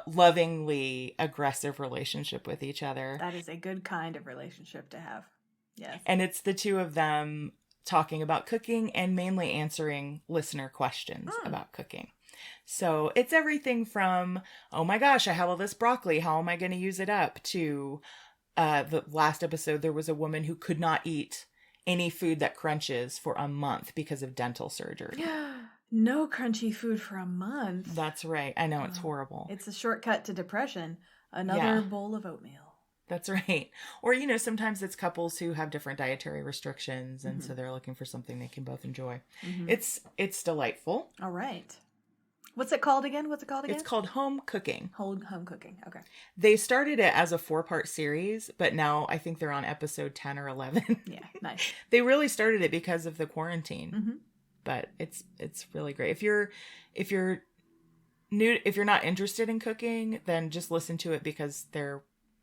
lovingly aggressive relationship with each other. That is a good kind of relationship to have. Yes. And it's the two of them talking about cooking and mainly answering listener questions about cooking. So it's everything from, oh my gosh, I have all this broccoli. How am I going to use it up? To the last episode, there was a woman who could not eat any food that crunches for a month because of dental surgery. No crunchy food for a month. That's right. I know, it's horrible. It's a shortcut to depression. Another bowl of oatmeal. That's right. Or, sometimes it's couples who have different dietary restrictions, and so they're looking for something they can both enjoy. It's delightful. All right. What's it called again? It's called Home Cooking. Home cooking. Okay. They started it as a 4-part series, but now I think they're on episode 10 or 11. Yeah, nice. They really started it because of the quarantine. But it's really great. If you're not interested in cooking, then just listen to it because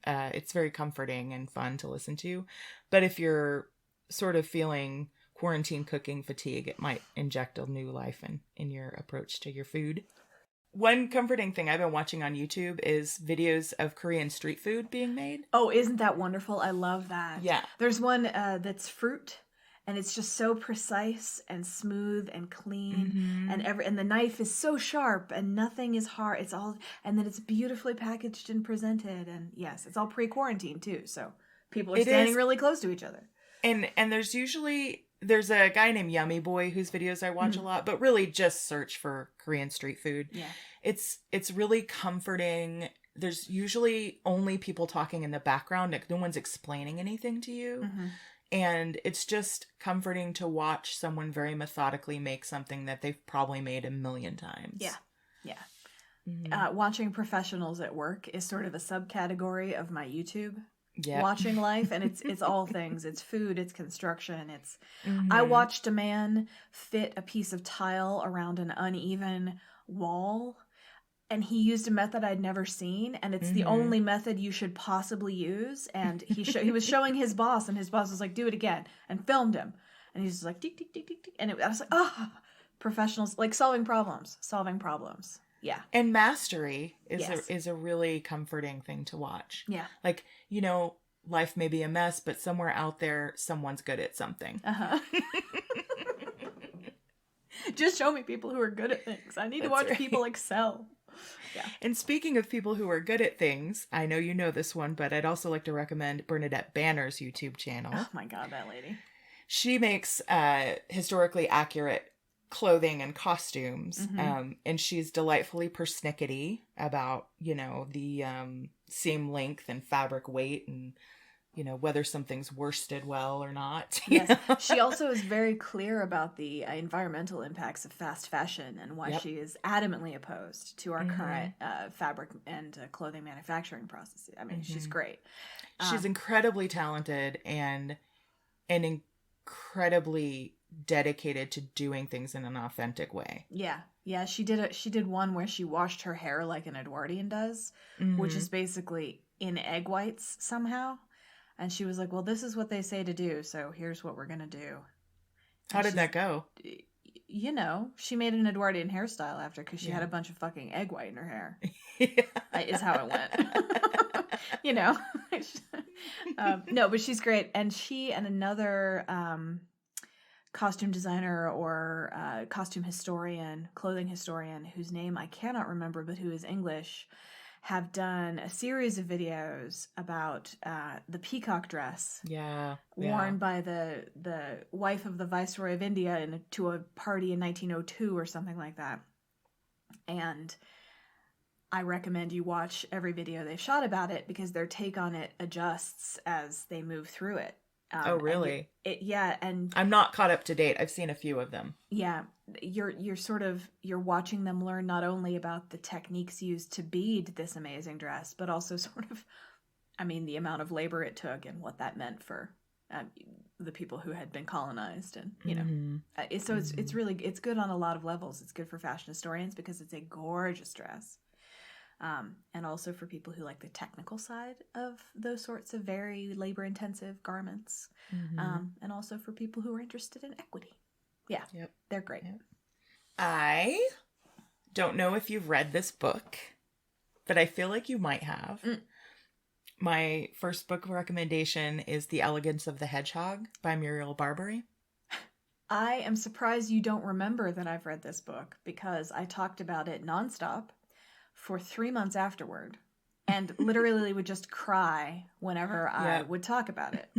it's very comforting and fun to listen to. But if you're sort of feeling quarantine cooking fatigue, it might inject a new life in your approach to your food. One comforting thing I've been watching on YouTube is videos of Korean street food being made. Oh, isn't that wonderful? I love that. Yeah. There's one that's fruit, and it's just so precise and smooth and clean, and the knife is so sharp and nothing is hard. It's all, and then it's beautifully packaged and presented, and yes, it's all pre-quarantine too, so people are standing really close to each other. And there's a guy named Yummy Boy whose videos I watch a lot, but really just search for Korean street food. Yeah. It's really comforting. There's usually only people talking in the background. Like, no one's explaining anything to you. And it's just comforting to watch someone very methodically make something that they've probably made a million times. Yeah. Yeah. watching professionals at work is sort of a subcategory of my YouTube Yeah. watching life, and it's all things. It's food, it's construction, it's Mhm. I watched a man fit a piece of tile around an uneven wall, and he used a method I'd never seen, and it's the only method you should possibly use. And he was showing his boss, and his boss was like, "Do it again," and filmed him. And he's just like, "Tick, tick, tick, tick, tick." And I was like, "Oh, professionals, like solving problems. Yeah, And mastery is Yes. is a really comforting thing to watch. yeah, Like, life may be a mess, but somewhere out there, someone's good at something. Just show me people who are good at things. I need to That's watch right. people excel. Yeah. And speaking of people who are good at things, I know you know this one, but I'd also like to recommend Bernadette Banner's YouTube channel. Oh my God, that lady. She makes historically accurate clothing and costumes, and she's delightfully persnickety about, the seam length and fabric weight and, whether something's worsted well or not. Yes. She also is very clear about the environmental impacts of fast fashion and why she is adamantly opposed to our current fabric and clothing manufacturing processes. I mean, she's great. She's incredibly talented and incredibly dedicated to doing things in an authentic way. Yeah. Yeah, she did one where she washed her hair like an Edwardian does, which is basically in egg whites somehow. And she was like, "Well, this is what they say to do, so here's what we're going to do." How did that go? She made an Edwardian hairstyle after because she had a bunch of fucking egg white in her hair. Is how it went. No, but she's great. And she and another costume designer or costume historian, clothing historian, whose name I cannot remember, but who is English, have done a series of videos about the Peacock Dress worn by the wife of the Viceroy of India to a party in 1902 or something like that. And I recommend you watch every video they've shot about it because their take on it adjusts as they move through it. Oh, really? And I'm not caught up to date. I've seen a few of them. Yeah, you're watching them learn not only about the techniques used to bead this amazing dress, but also sort of, the amount of labor it took and what that meant for the people who had been colonized, and so it's really good on a lot of levels. It's good for fashion historians because it's a gorgeous dress. And also for people who like the technical side of those sorts of very labor-intensive garments. And also for people who are interested in equity. Yeah, they're great. Yep. I don't know if you've read this book, but I feel like you might have. My first book recommendation is The Elegance of the Hedgehog by Muriel Barbary. I am surprised you don't remember that I've read this book because I talked about it nonstop for 3 months afterward and literally would just cry whenever I would talk about it.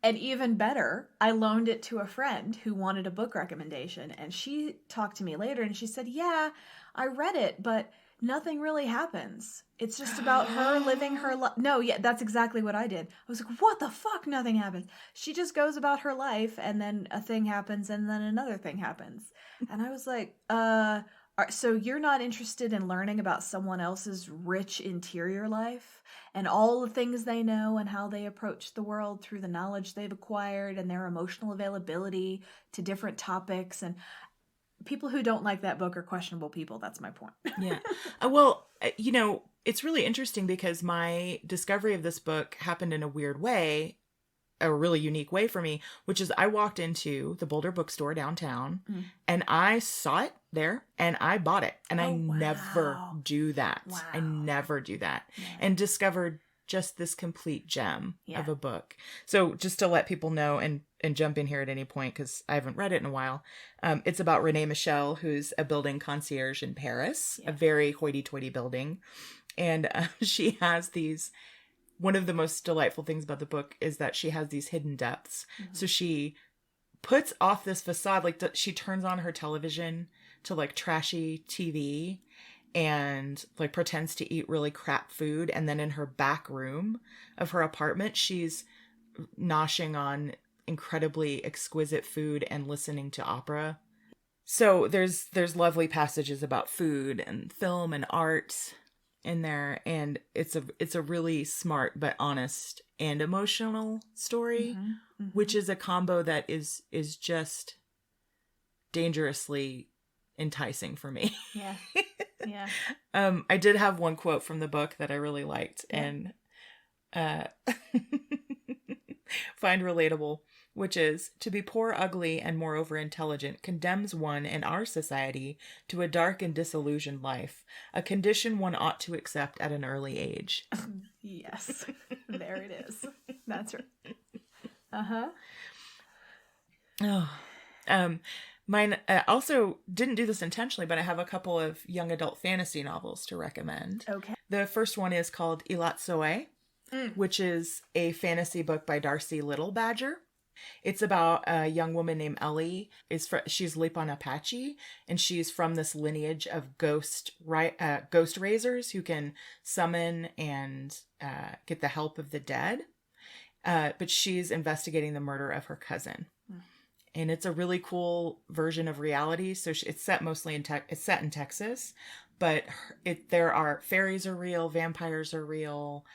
And even better, I loaned it to a friend who wanted a book recommendation, and she talked to me later and she said, "Yeah, I read it, but nothing really happens. It's just about her living her life." No, yeah, that's exactly what I did. I was like, "What the fuck? Nothing happens." She just goes about her life, and then a thing happens, and then another thing happens. And I was like, so you're not interested in learning about someone else's rich interior life and all the things they know and how they approach the world through the knowledge they've acquired and their emotional availability to different topics. And people who don't like that book are questionable people. That's my point. Yeah. Well, it's really interesting because my discovery of this book happened in a weird way, a really unique way for me, which is I walked into the Boulder bookstore downtown and I saw it there and I bought it. And I never do that. Wow. I never do that. Yeah. And discovered just this complete gem of a book. So just to let people know and jump in here at any point, because I haven't read it in a while. It's about Renee Michel, who's a building concierge in Paris, a very hoity-toity building. And she has these... One of the most delightful things about the book is that she has these hidden depths. So she puts off this facade, like she turns on her television to like trashy TV and like pretends to eat really crap food. And then in her back room of her apartment, she's noshing on incredibly exquisite food and listening to opera. So there's lovely passages about food and film and art in there, and it's a really smart but honest and emotional story, which is a combo that is just dangerously enticing for me. Yeah. Yeah. I did have one quote from the book that I really liked and find relatable, which is, "To be poor, ugly, and moreover intelligent condemns one in our society to a dark and disillusioned life, a condition one ought to accept at an early age." Yes. There it is. That's right. Uh-huh. Oh. Mine also didn't do this intentionally, but I have a couple of young adult fantasy novels to recommend. Okay. The first one is called Ilatsoe, which is a fantasy book by Darcy Little Badger. It's about a young woman named Ellie. She's Lipan Apache, and she's from this lineage of ghost raisers who can summon and get the help of the dead. But she's investigating the murder of her cousin. And it's a really cool version of reality. So it's set mostly it's set in Texas, but there are fairies are real, vampires are real,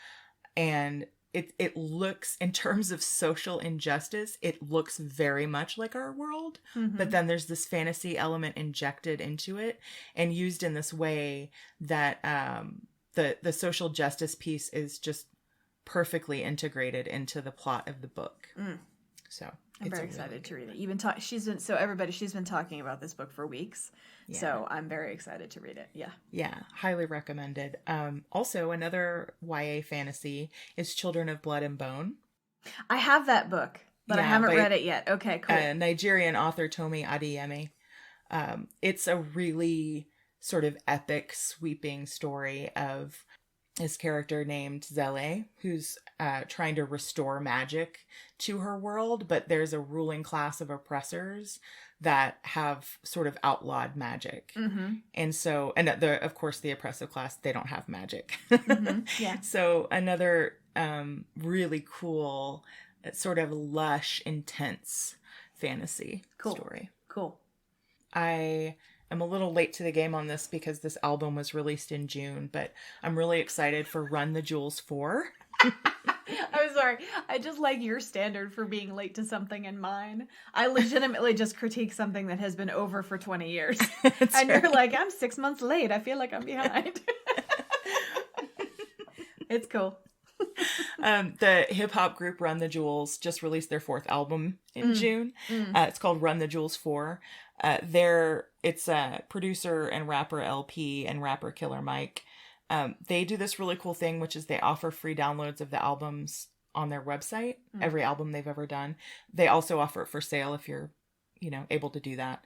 and it looks, in terms of social injustice, it looks very much like our world. But then there's this fantasy element injected into it and used in this way that the social justice piece is just perfectly integrated into the plot of the book. So I'm very excited to read it. She's been talking about this book for weeks. Yeah. So I'm very excited to read it. Yeah. Yeah. Highly recommended. Also, another YA fantasy is Children of Blood and Bone. I have that book, but I haven't read it yet. Okay, cool. Nigerian author Tomi Adeyemi. It's a really sort of epic, sweeping story of this character named Zele, who's trying to restore magic to her world, but there's a ruling class of oppressors that have sort of outlawed magic. And so, of course, the oppressive class, they don't have magic. Yeah. So another really cool, sort of lush, intense fantasy story. Cool. I'm a little late to the game on this because this album was released in June, but I'm really excited for Run the Jewels 4. I'm sorry. I just like your standard for being late to something and mine. I legitimately just critique something that has been over for 20 years. And you're like, I'm 6 months late. I feel like I'm behind. It's cool. The hip-hop group Run the Jewels just released their 4th album in June. It's called Run the Jewels 4. It's producer and rapper LP and rapper Killer Mike. They do this really cool thing, which is they offer free downloads of the albums on their website, every album they've ever done. They also offer it for sale if you're, able to do that.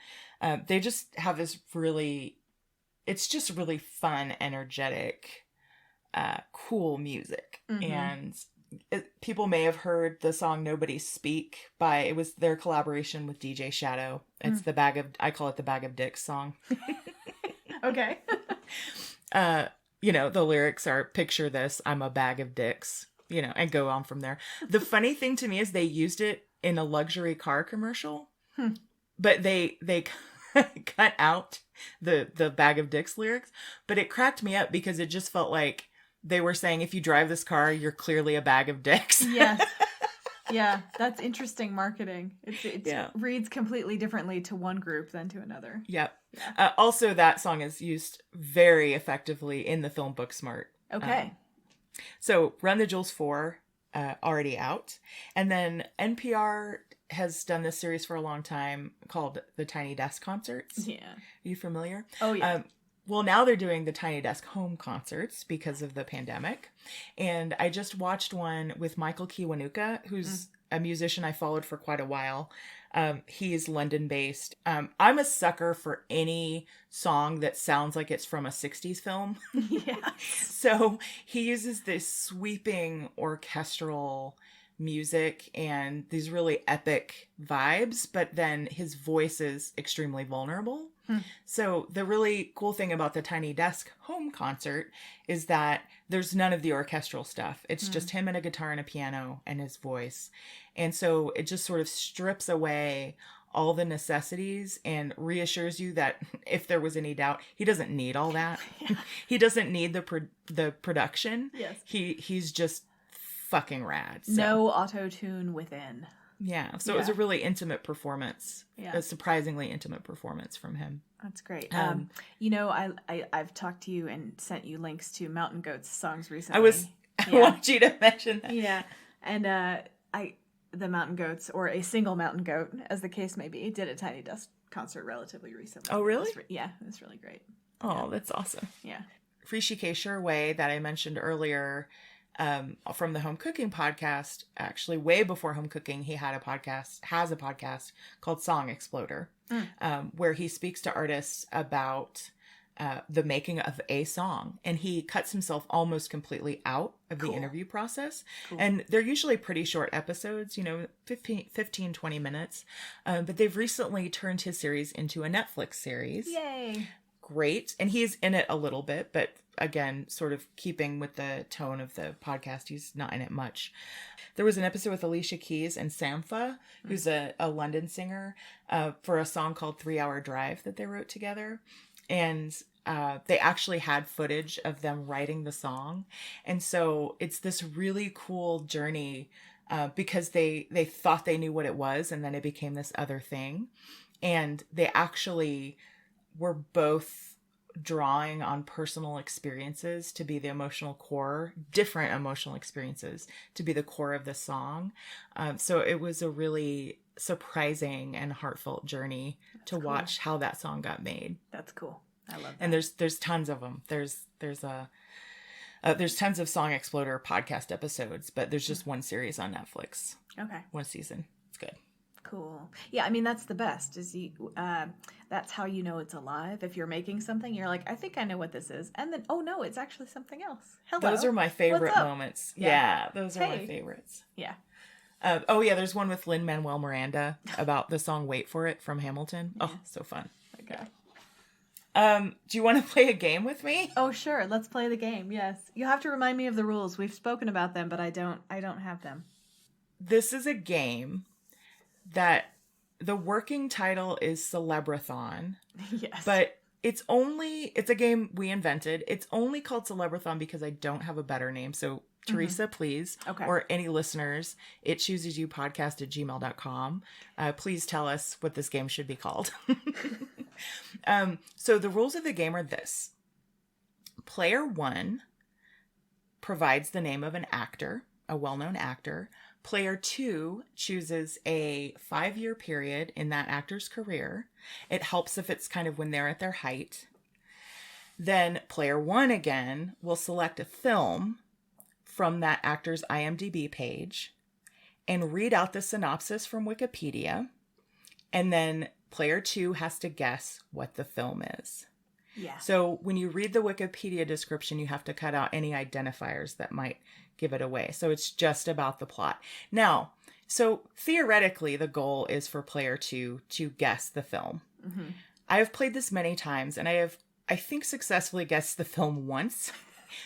They just have this it's just really fun, energetic, cool music. And people may have heard the song Nobody Speak it was their collaboration with DJ Shadow. It's I call it the Bag of Dicks song. Okay. The lyrics are, "Picture this, I'm a bag of dicks," and go on from there. The funny thing to me is they used it in a luxury car commercial, but they cut out the Bag of Dicks lyrics, but it cracked me up because it just felt like they were saying, if you drive this car, you're clearly a bag of dicks. Yes. Yeah, that's interesting marketing. It reads completely differently to one group than to another. Yep. Yeah. Also, that song is used very effectively in the film Booksmart. Okay. So, Run the Jewels 4, already out. And then NPR has done this series for a long time called the Tiny Desk Concerts. Yeah. Are you familiar? Oh, yeah. Well, now they're doing the Tiny Desk Home Concerts because of the pandemic. And I just watched one with Michael Kiwanuka, who's a musician I followed for quite a while. He's London-based. I'm a sucker for any song that sounds like it's from a 60s film. Yeah. So he uses this sweeping orchestral music and these really epic vibes, but then his voice is extremely vulnerable. So the really cool thing about the Tiny Desk Home Concert is that there's none of the orchestral stuff. It's just him and a guitar and a piano and his voice. And so it just sort of strips away all the necessities and reassures you that if there was any doubt, he doesn't need all that. He doesn't need the production. Yes. He's just fucking rad. So. No auto-tune within. Yeah. So it was a really intimate performance. Yeah. A surprisingly intimate performance from him. That's great. I've talked to you and sent you links to Mountain Goats songs recently. I want you to mention that. Yeah. And the Mountain Goats, or a single mountain goat, as the case may be, did a Tiny Desk concert relatively recently. Oh, really? It was really great. Oh, that's awesome. Yeah. Rishikesh Way that I mentioned earlier from the Home Cooking podcast, actually way before Home Cooking, he has a podcast called Song Exploder, where he speaks to artists about the making of a song, and he cuts himself almost completely out of the interview process. And they're usually pretty short episodes, 15, 20 minutes. But they've recently turned his series into a Netflix series. Yay. Great. And he's in it a little bit, but again, sort of keeping with the tone of the podcast, he's not in it much. There was an episode with Alicia Keys and Sampha, who's a London singer, for a song called 3 Hour Drive that they wrote together. And they actually had footage of them writing the song. And so it's this really cool journey because they thought they knew what it was, and then it became this other thing. And they actually were both drawing on personal experiences to be the emotional core, different emotional experiences to be the core of the song. So it was a really surprising and heartfelt journey to watch how that song got made. That's cool. I love that. And there's tons of them. There's tons of Song Exploder podcast episodes, but there's just one series on Netflix. Okay. One season. It's good. Cool. Yeah, I mean, that's the best. That's how you know it's alive. If you're making something, you're like, I think I know what this is. And then, oh no, it's actually something else. Hello. Those are my favorite moments. Yeah, those are my Hey. favorites. Yeah. There's one with Lin-Manuel Miranda about the song Wait For It from Hamilton. Oh, so fun. Okay. Do you want to play a game with me? Oh, sure. Let's play the game. Yes. You have to remind me of the rules. We've spoken about them, but I don't have them. This is a game that the working title is Celebrathon. Yes. But it's a game we invented. It's only called Celebrathon because I don't have a better name. So Teresa, please, or any listeners, itchoosesyou@gmail.com. Please tell us what this game should be called. So the rules of the game are this. Player 1 provides the name of an actor, a well-known actor. Player 2 chooses a 5-year period in that actor's career. It helps if it's kind of when they're at their height. Then player 1 again will select a film from that actor's IMDb page and read out the synopsis from Wikipedia. And then player 2 has to guess what the film is. Yeah. So when you read the Wikipedia description, you have to cut out any identifiers that might give it away. So it's just about the plot. Now, so theoretically, the goal is for player 2 to guess the film. Mm-hmm. I have played this many times, and I think, successfully guessed the film once.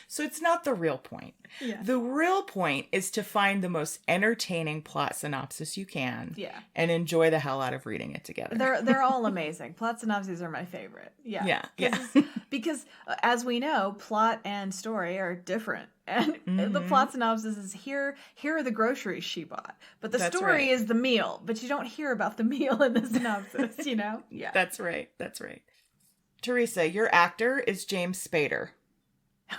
So it's not the real point. Yeah. The real point is to find the most entertaining plot synopsis you can. Yeah. And enjoy the hell out of reading it together. They're all amazing. Plot synopses are my favorite. Yeah. Yeah. Because as we know, plot and story are different. And the plot synopsis is here are the groceries she bought. But the story is the meal. But you don't hear about the meal in the synopsis, Yeah. That's right. Teresa, your actor is James Spader.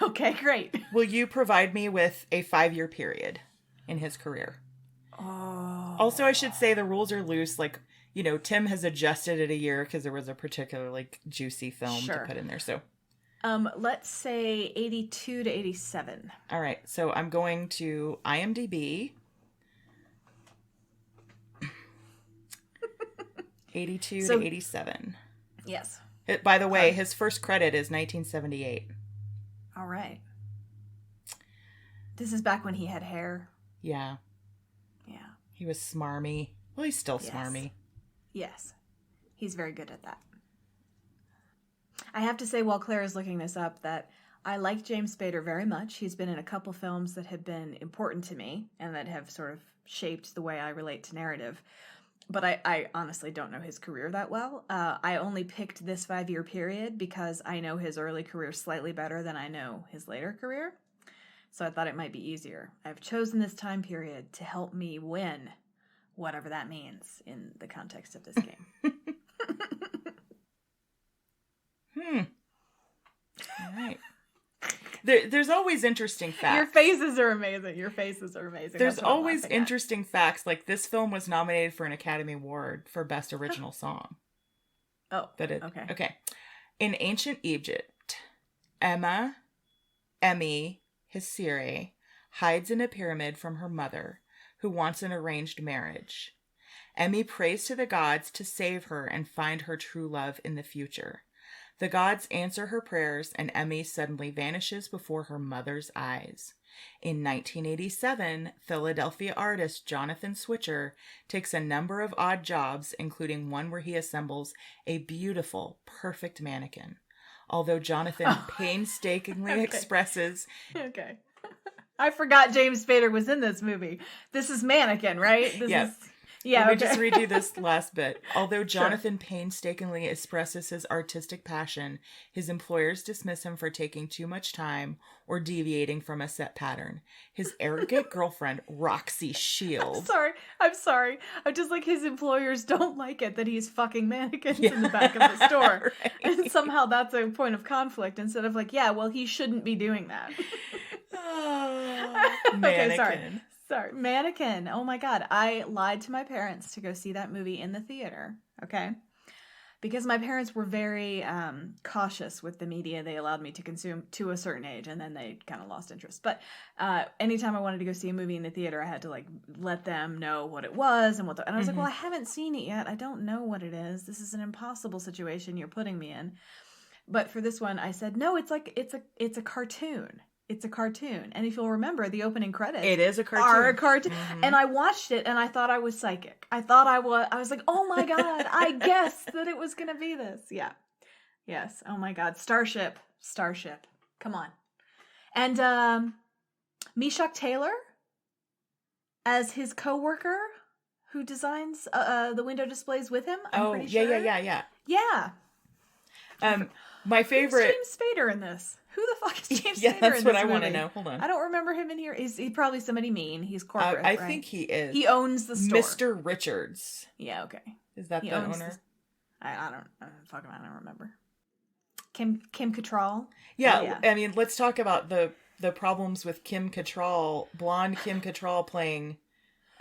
Okay, great. Will you provide me with a 5-year period in his career? Oh. Also, I should say the rules are loose. Like, Tim has adjusted it a year because there was a particularly juicy film to put in there. So, let's say 82 to 87. All right. So I'm going to IMDb. 82 to 87. Yes. By the way, his first credit is 1978. All right. This is back when he had hair. Yeah. Yeah. He was smarmy. Well, he's still smarmy. Yes. He's very good at that. I have to say, while Claire is looking this up, that I like James Spader very much. He's been in a couple films that have been important to me and that have sort of shaped the way I relate to narrative. But I honestly don't know his career that well. I only picked this 5-year period because I know his early career slightly better than I know his later career. So I thought it might be easier. I've chosen this time period to help me win, whatever that means in the context of this game. All right. There's always interesting facts. Your faces are amazing. There's always interesting facts. Like, this film was nominated for an Academy Award for Best Original Song. Oh, okay. Okay. In ancient Egypt, Emmy Hisire hides in a pyramid from her mother, who wants an arranged marriage. Emmy prays to the gods to save her and find her true love in the future. The gods answer her prayers, and Emmy suddenly vanishes before her mother's eyes. In 1987, Philadelphia artist Jonathan Switcher takes a number of odd jobs, including one where he assembles a beautiful, perfect mannequin. Although Jonathan painstakingly expresses... Okay. I forgot James Spader was in this movie. This is Mannequin, right? Let me just read you this last bit. Although Jonathan painstakingly expresses his artistic passion, his employers dismiss him for taking too much time or deviating from a set pattern. His arrogant girlfriend, Roxy Shield. I'm sorry. I'm just like, his employers don't like it that he's fucking mannequins in the back of the store. Right. And somehow that's a point of conflict instead of like, yeah, well, he shouldn't be doing that. Mannequin. Sorry, Mannequin. Oh my God. I lied to my parents to go see that movie in the theater. Okay. Because my parents were very cautious with the media they allowed me to consume to a certain age, and then they kind of lost interest. But anytime I wanted to go see a movie in the theater, I had to like let them know what it was and and I was like, well, I haven't seen it yet. I don't know what it is. This is an impossible situation you're putting me in. But for this one, I said, no, it's a cartoon. It's a cartoon. And if you'll remember, the opening credits it is a cartoon. Are a cartoon. Mm-hmm. And I watched it and I thought I was psychic. I was like, oh my God, I guessed that it was going to be this. Yeah. Yes. Oh my God. Starship. Come on. And Meshach Taylor as his coworker who designs the window displays with him. I'm pretty sure. Yeah. My favorite... Who's James Spader in this? Who the fuck is James Spader in this that's what I want to know. Hold on. I don't remember him in here. Is he probably somebody mean? He's corporate, I right? think he is. He owns the store. Mr. Richards. Yeah, okay. Is that the owner? I don't remember. Kim Cattrall? Yeah, oh, yeah, I mean, let's talk about the problems with Kim Cattrall, blonde Kim Cattrall playing...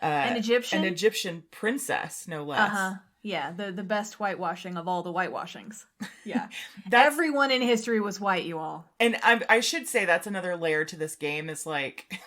an Egyptian princess, no less. Uh-huh. Yeah, the best whitewashing of all the whitewashings. Yeah. Everyone in history was white, you all. And I should say that's another layer to this game is like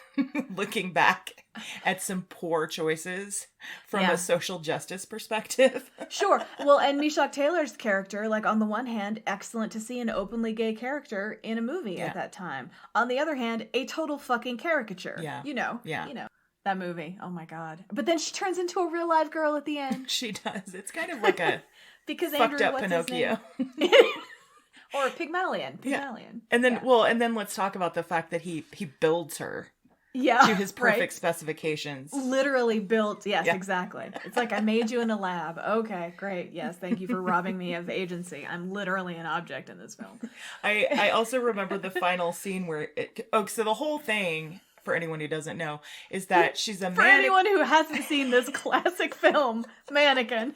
looking back at some poor choices from a social justice perspective. Sure. Well, and Meshach Taylor's character, like on the one hand, excellent to see an openly gay character in a movie at that time. On the other hand, a total fucking caricature. Yeah. You know. Yeah. You know. That movie. Oh my God. But then she turns into a real live girl at the end. She does. It's kind of like a because fucked up Pinocchio. Or Pygmalion. Yeah. And then let's talk about the fact that he builds her to his perfect specifications. Literally built. Yes, exactly. It's like, I made you in a lab. Okay, great. Yes, thank you for robbing me of agency. I'm literally an object in this film. I also remember the final scene where so the whole thing, for anyone who doesn't know, is that she's a mannequin. For anyone who hasn't seen this classic film, Mannequin.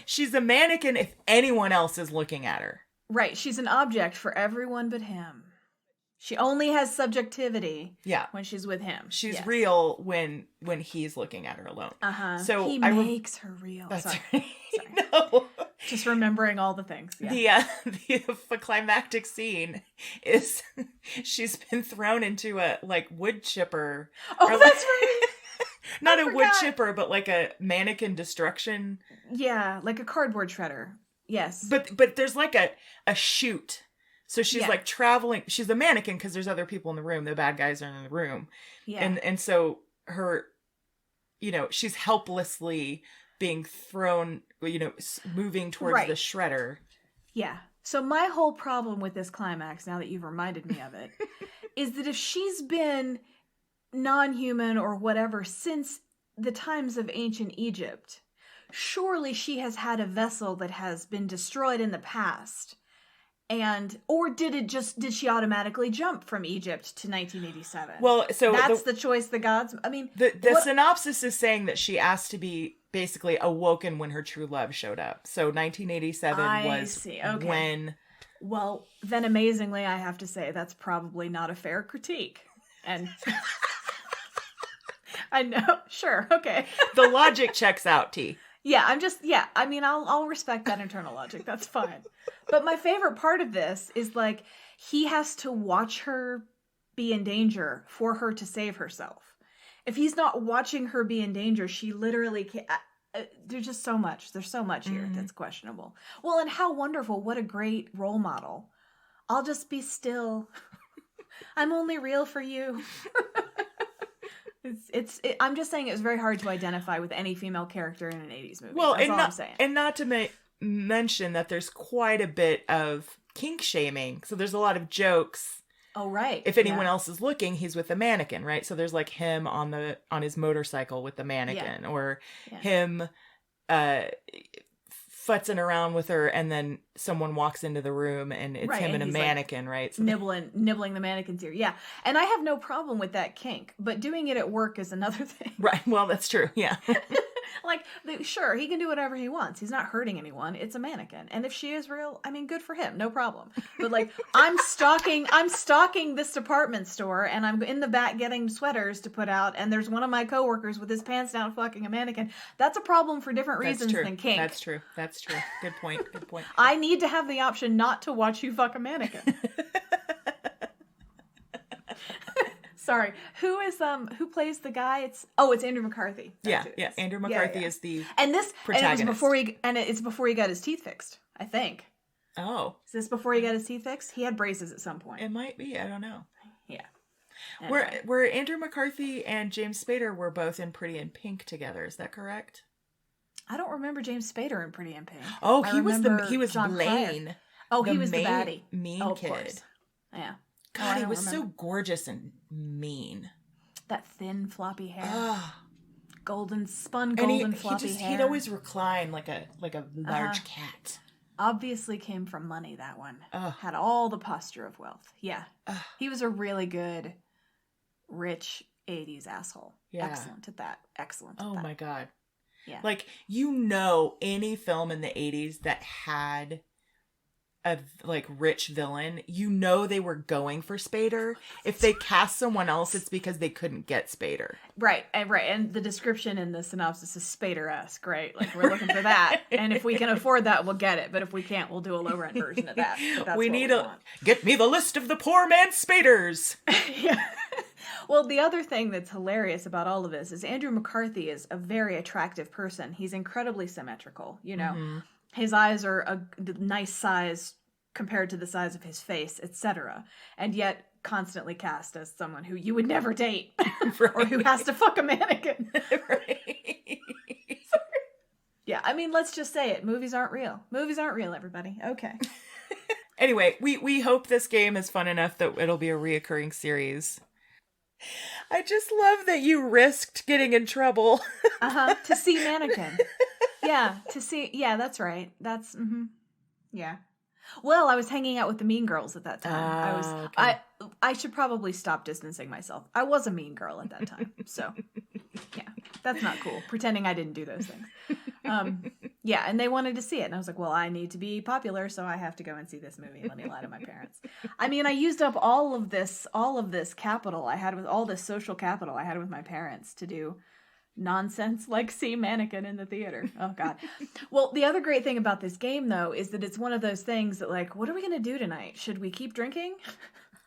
She's a mannequin if anyone else is looking at her. Right. She's an object for everyone but him. She only has subjectivity when she's with him. She's real when he's looking at her alone. Uh-huh. So he makes her real. That's Sorry. right. Sorry. No. Just remembering all the things. Yeah. The climactic scene is she's been thrown into a wood chipper. Oh, that's right. Not a wood chipper, but like a mannequin destruction. Yeah, like a cardboard shredder. Yes. But there's like a chute. So she's like traveling. She's a mannequin because there's other people in the room. The bad guys are in the room. Yeah. And so her, she's helplessly being thrown, moving towards the shredder. Yeah. So my whole problem with this climax, now that you've reminded me of it, is that if she's been non-human or whatever since the times of ancient Egypt, surely she has had a vessel that has been destroyed in the past. Or did she automatically jump from Egypt to 1987? Well, so that's the choice the gods, I mean. The synopsis is saying that she asked to be basically awoken when her true love showed up. So 1987 was when... Well, then amazingly, I have to say that's probably not a fair critique. And I know, sure, okay. The logic checks out, T. Yeah, I mean, I'll respect that internal logic. That's fine. But my favorite part of this is, like, he has to watch her be in danger for her to save herself. If he's not watching her be in danger, she literally can't. There's just so much. There's so much here that's questionable. Well, and how wonderful. What a great role model. I'll just be still. I'm only real for you. I'm just saying it was very hard to identify with any female character in an 80s movie. Well, that's all I'm saying. And not to mention that there's quite a bit of kink shaming. So there's a lot of jokes. Oh, right. If anyone else is looking, he's with a mannequin, right? So there's like him on his motorcycle with the mannequin, or him futzing around with her, and then someone walks into the room and it's him and a mannequin, like, right? So nibbling the mannequin's ear. Yeah. And I have no problem with that kink, but doing it at work is another thing. Right. Well, that's true. Yeah. Like, sure, he can do whatever he wants. He's not hurting anyone. It's a mannequin. And if she is real, I mean, good for him. No problem. But, like, I'm stalking this department store, and I'm in the back getting sweaters to put out, and there's one of my coworkers with his pants down fucking a mannequin. That's a problem for different reasons than kink. That's true. Good point. I need to have the option not to watch you fuck a mannequin. Sorry. Who plays the guy? It's Andrew McCarthy. Yeah. Andrew McCarthy is the protagonist. It's before he got his teeth fixed, I think. Oh. Is this before he got his teeth fixed? He had braces at some point. It might be. I don't know. Yeah. Anyway. Where Andrew McCarthy and James Spader were both in Pretty in Pink together. Is that correct? I don't remember James Spader in Pretty in Pink. Oh, he was John Blaine. Pryor. Oh, he was the baddie. Mean kid. Course. Yeah. God, he was so gorgeous and mean. That thin, floppy hair. Oh. Golden floppy hair. He'd always recline like a large cat. Obviously came from money, that one. Had all the posture of wealth. Yeah. He was a really good, rich 80s asshole. Yeah. Excellent at that. Oh my God. Yeah. Like, any film in the 80s that had a rich villain, they were going for Spader. If they cast someone else, it's because they couldn't get Spader. Right. And the description in the synopsis is Spader-esque, right? Like, we're looking for that. And if we can afford that, we'll get it. But if we can't, we'll do a low-rent version of that. Get me the list of the poor man Spaders. Yeah. Well, the other thing that's hilarious about all of this is Andrew McCarthy is a very attractive person. He's incredibly symmetrical, Mm-hmm. His eyes are a nice size compared to the size of his face, etc. And yet constantly cast as someone who you would never date. Right. Or who has to fuck a mannequin. Right. Yeah, I mean, let's just say it. Movies aren't real. Movies aren't real, everybody. Okay. Anyway, we hope this game is fun enough that it'll be a reoccurring series. I just love that you risked getting in trouble. To see mannequin. Yeah, that's right. That's, yeah. Well, I was hanging out with the mean girls at that time. I should probably stop distancing myself. I was a mean girl at that time. So, yeah, that's not cool. Pretending I didn't do those things. Yeah, and they wanted to see it. And I was like, well, I need to be popular, so I have to go and see this movie. Let me lie to my parents. I mean, I used up all of this capital I had all this social capital I had with my parents to do nonsense like see mannequin in the theater. Oh God. Well, the other great thing about this game though is that it's one of those things that, like, what are we going to do tonight? Should we keep drinking?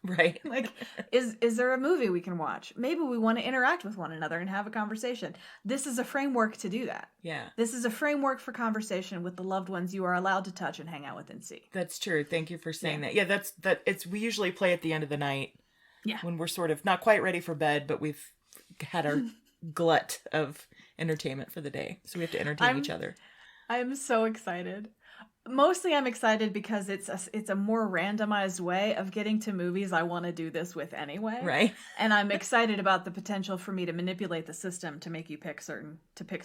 Right. Like, is there a movie we can watch? Maybe we want to interact with one another and have a conversation. This is a framework to do that. Yeah. This is a framework for conversation with the loved ones you are allowed to touch and hang out with and see. That's true. Thank you for saying that. Yeah, we usually play at the end of the night. Yeah. When we're sort of not quite ready for bed, but we've had our glut of entertainment for the day. So we have to entertain each other. I'm so excited. Mostly I'm excited because it's a more randomized way of getting to movies I want to do this with anyway. Right. And I'm excited about the potential for me to manipulate the system to make you pick certain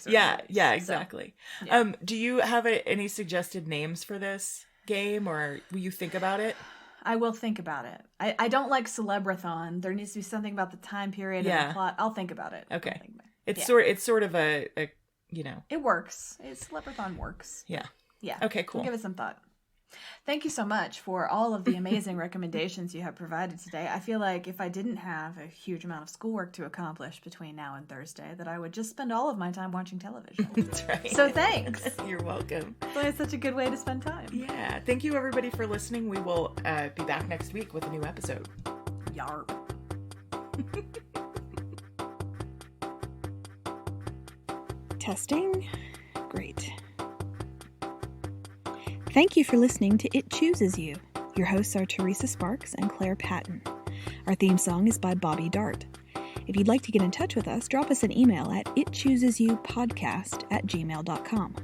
Yeah, movies. yeah, exactly. So, yeah. Do you have any suggested names for this game, or will you think about it? I will think about it. I don't like Celebrathon. There needs to be something about the time period and the plot. I'll think about it. Okay. It's sort of a you know. It works. Celebrathon works. Yeah. Yeah. Okay, cool. I'll give it some thought. Thank you so much for all of the amazing recommendations you have provided today. I feel like if I didn't have a huge amount of schoolwork to accomplish between now and Thursday, that I would just spend all of my time watching television. That's right. So thanks. You're welcome. Well, it's such a good way to spend time. Yeah. Thank you, everybody, for listening. We will be back next week with a new episode. Yarp. Testing? Great. Thank you for listening to It Chooses You. Your hosts are Teresa Sparks and Claire Patton. Our theme song is by Bobby Dart. If you'd like to get in touch with us, drop us an email at itchoosesyoupodcast@gmail.com.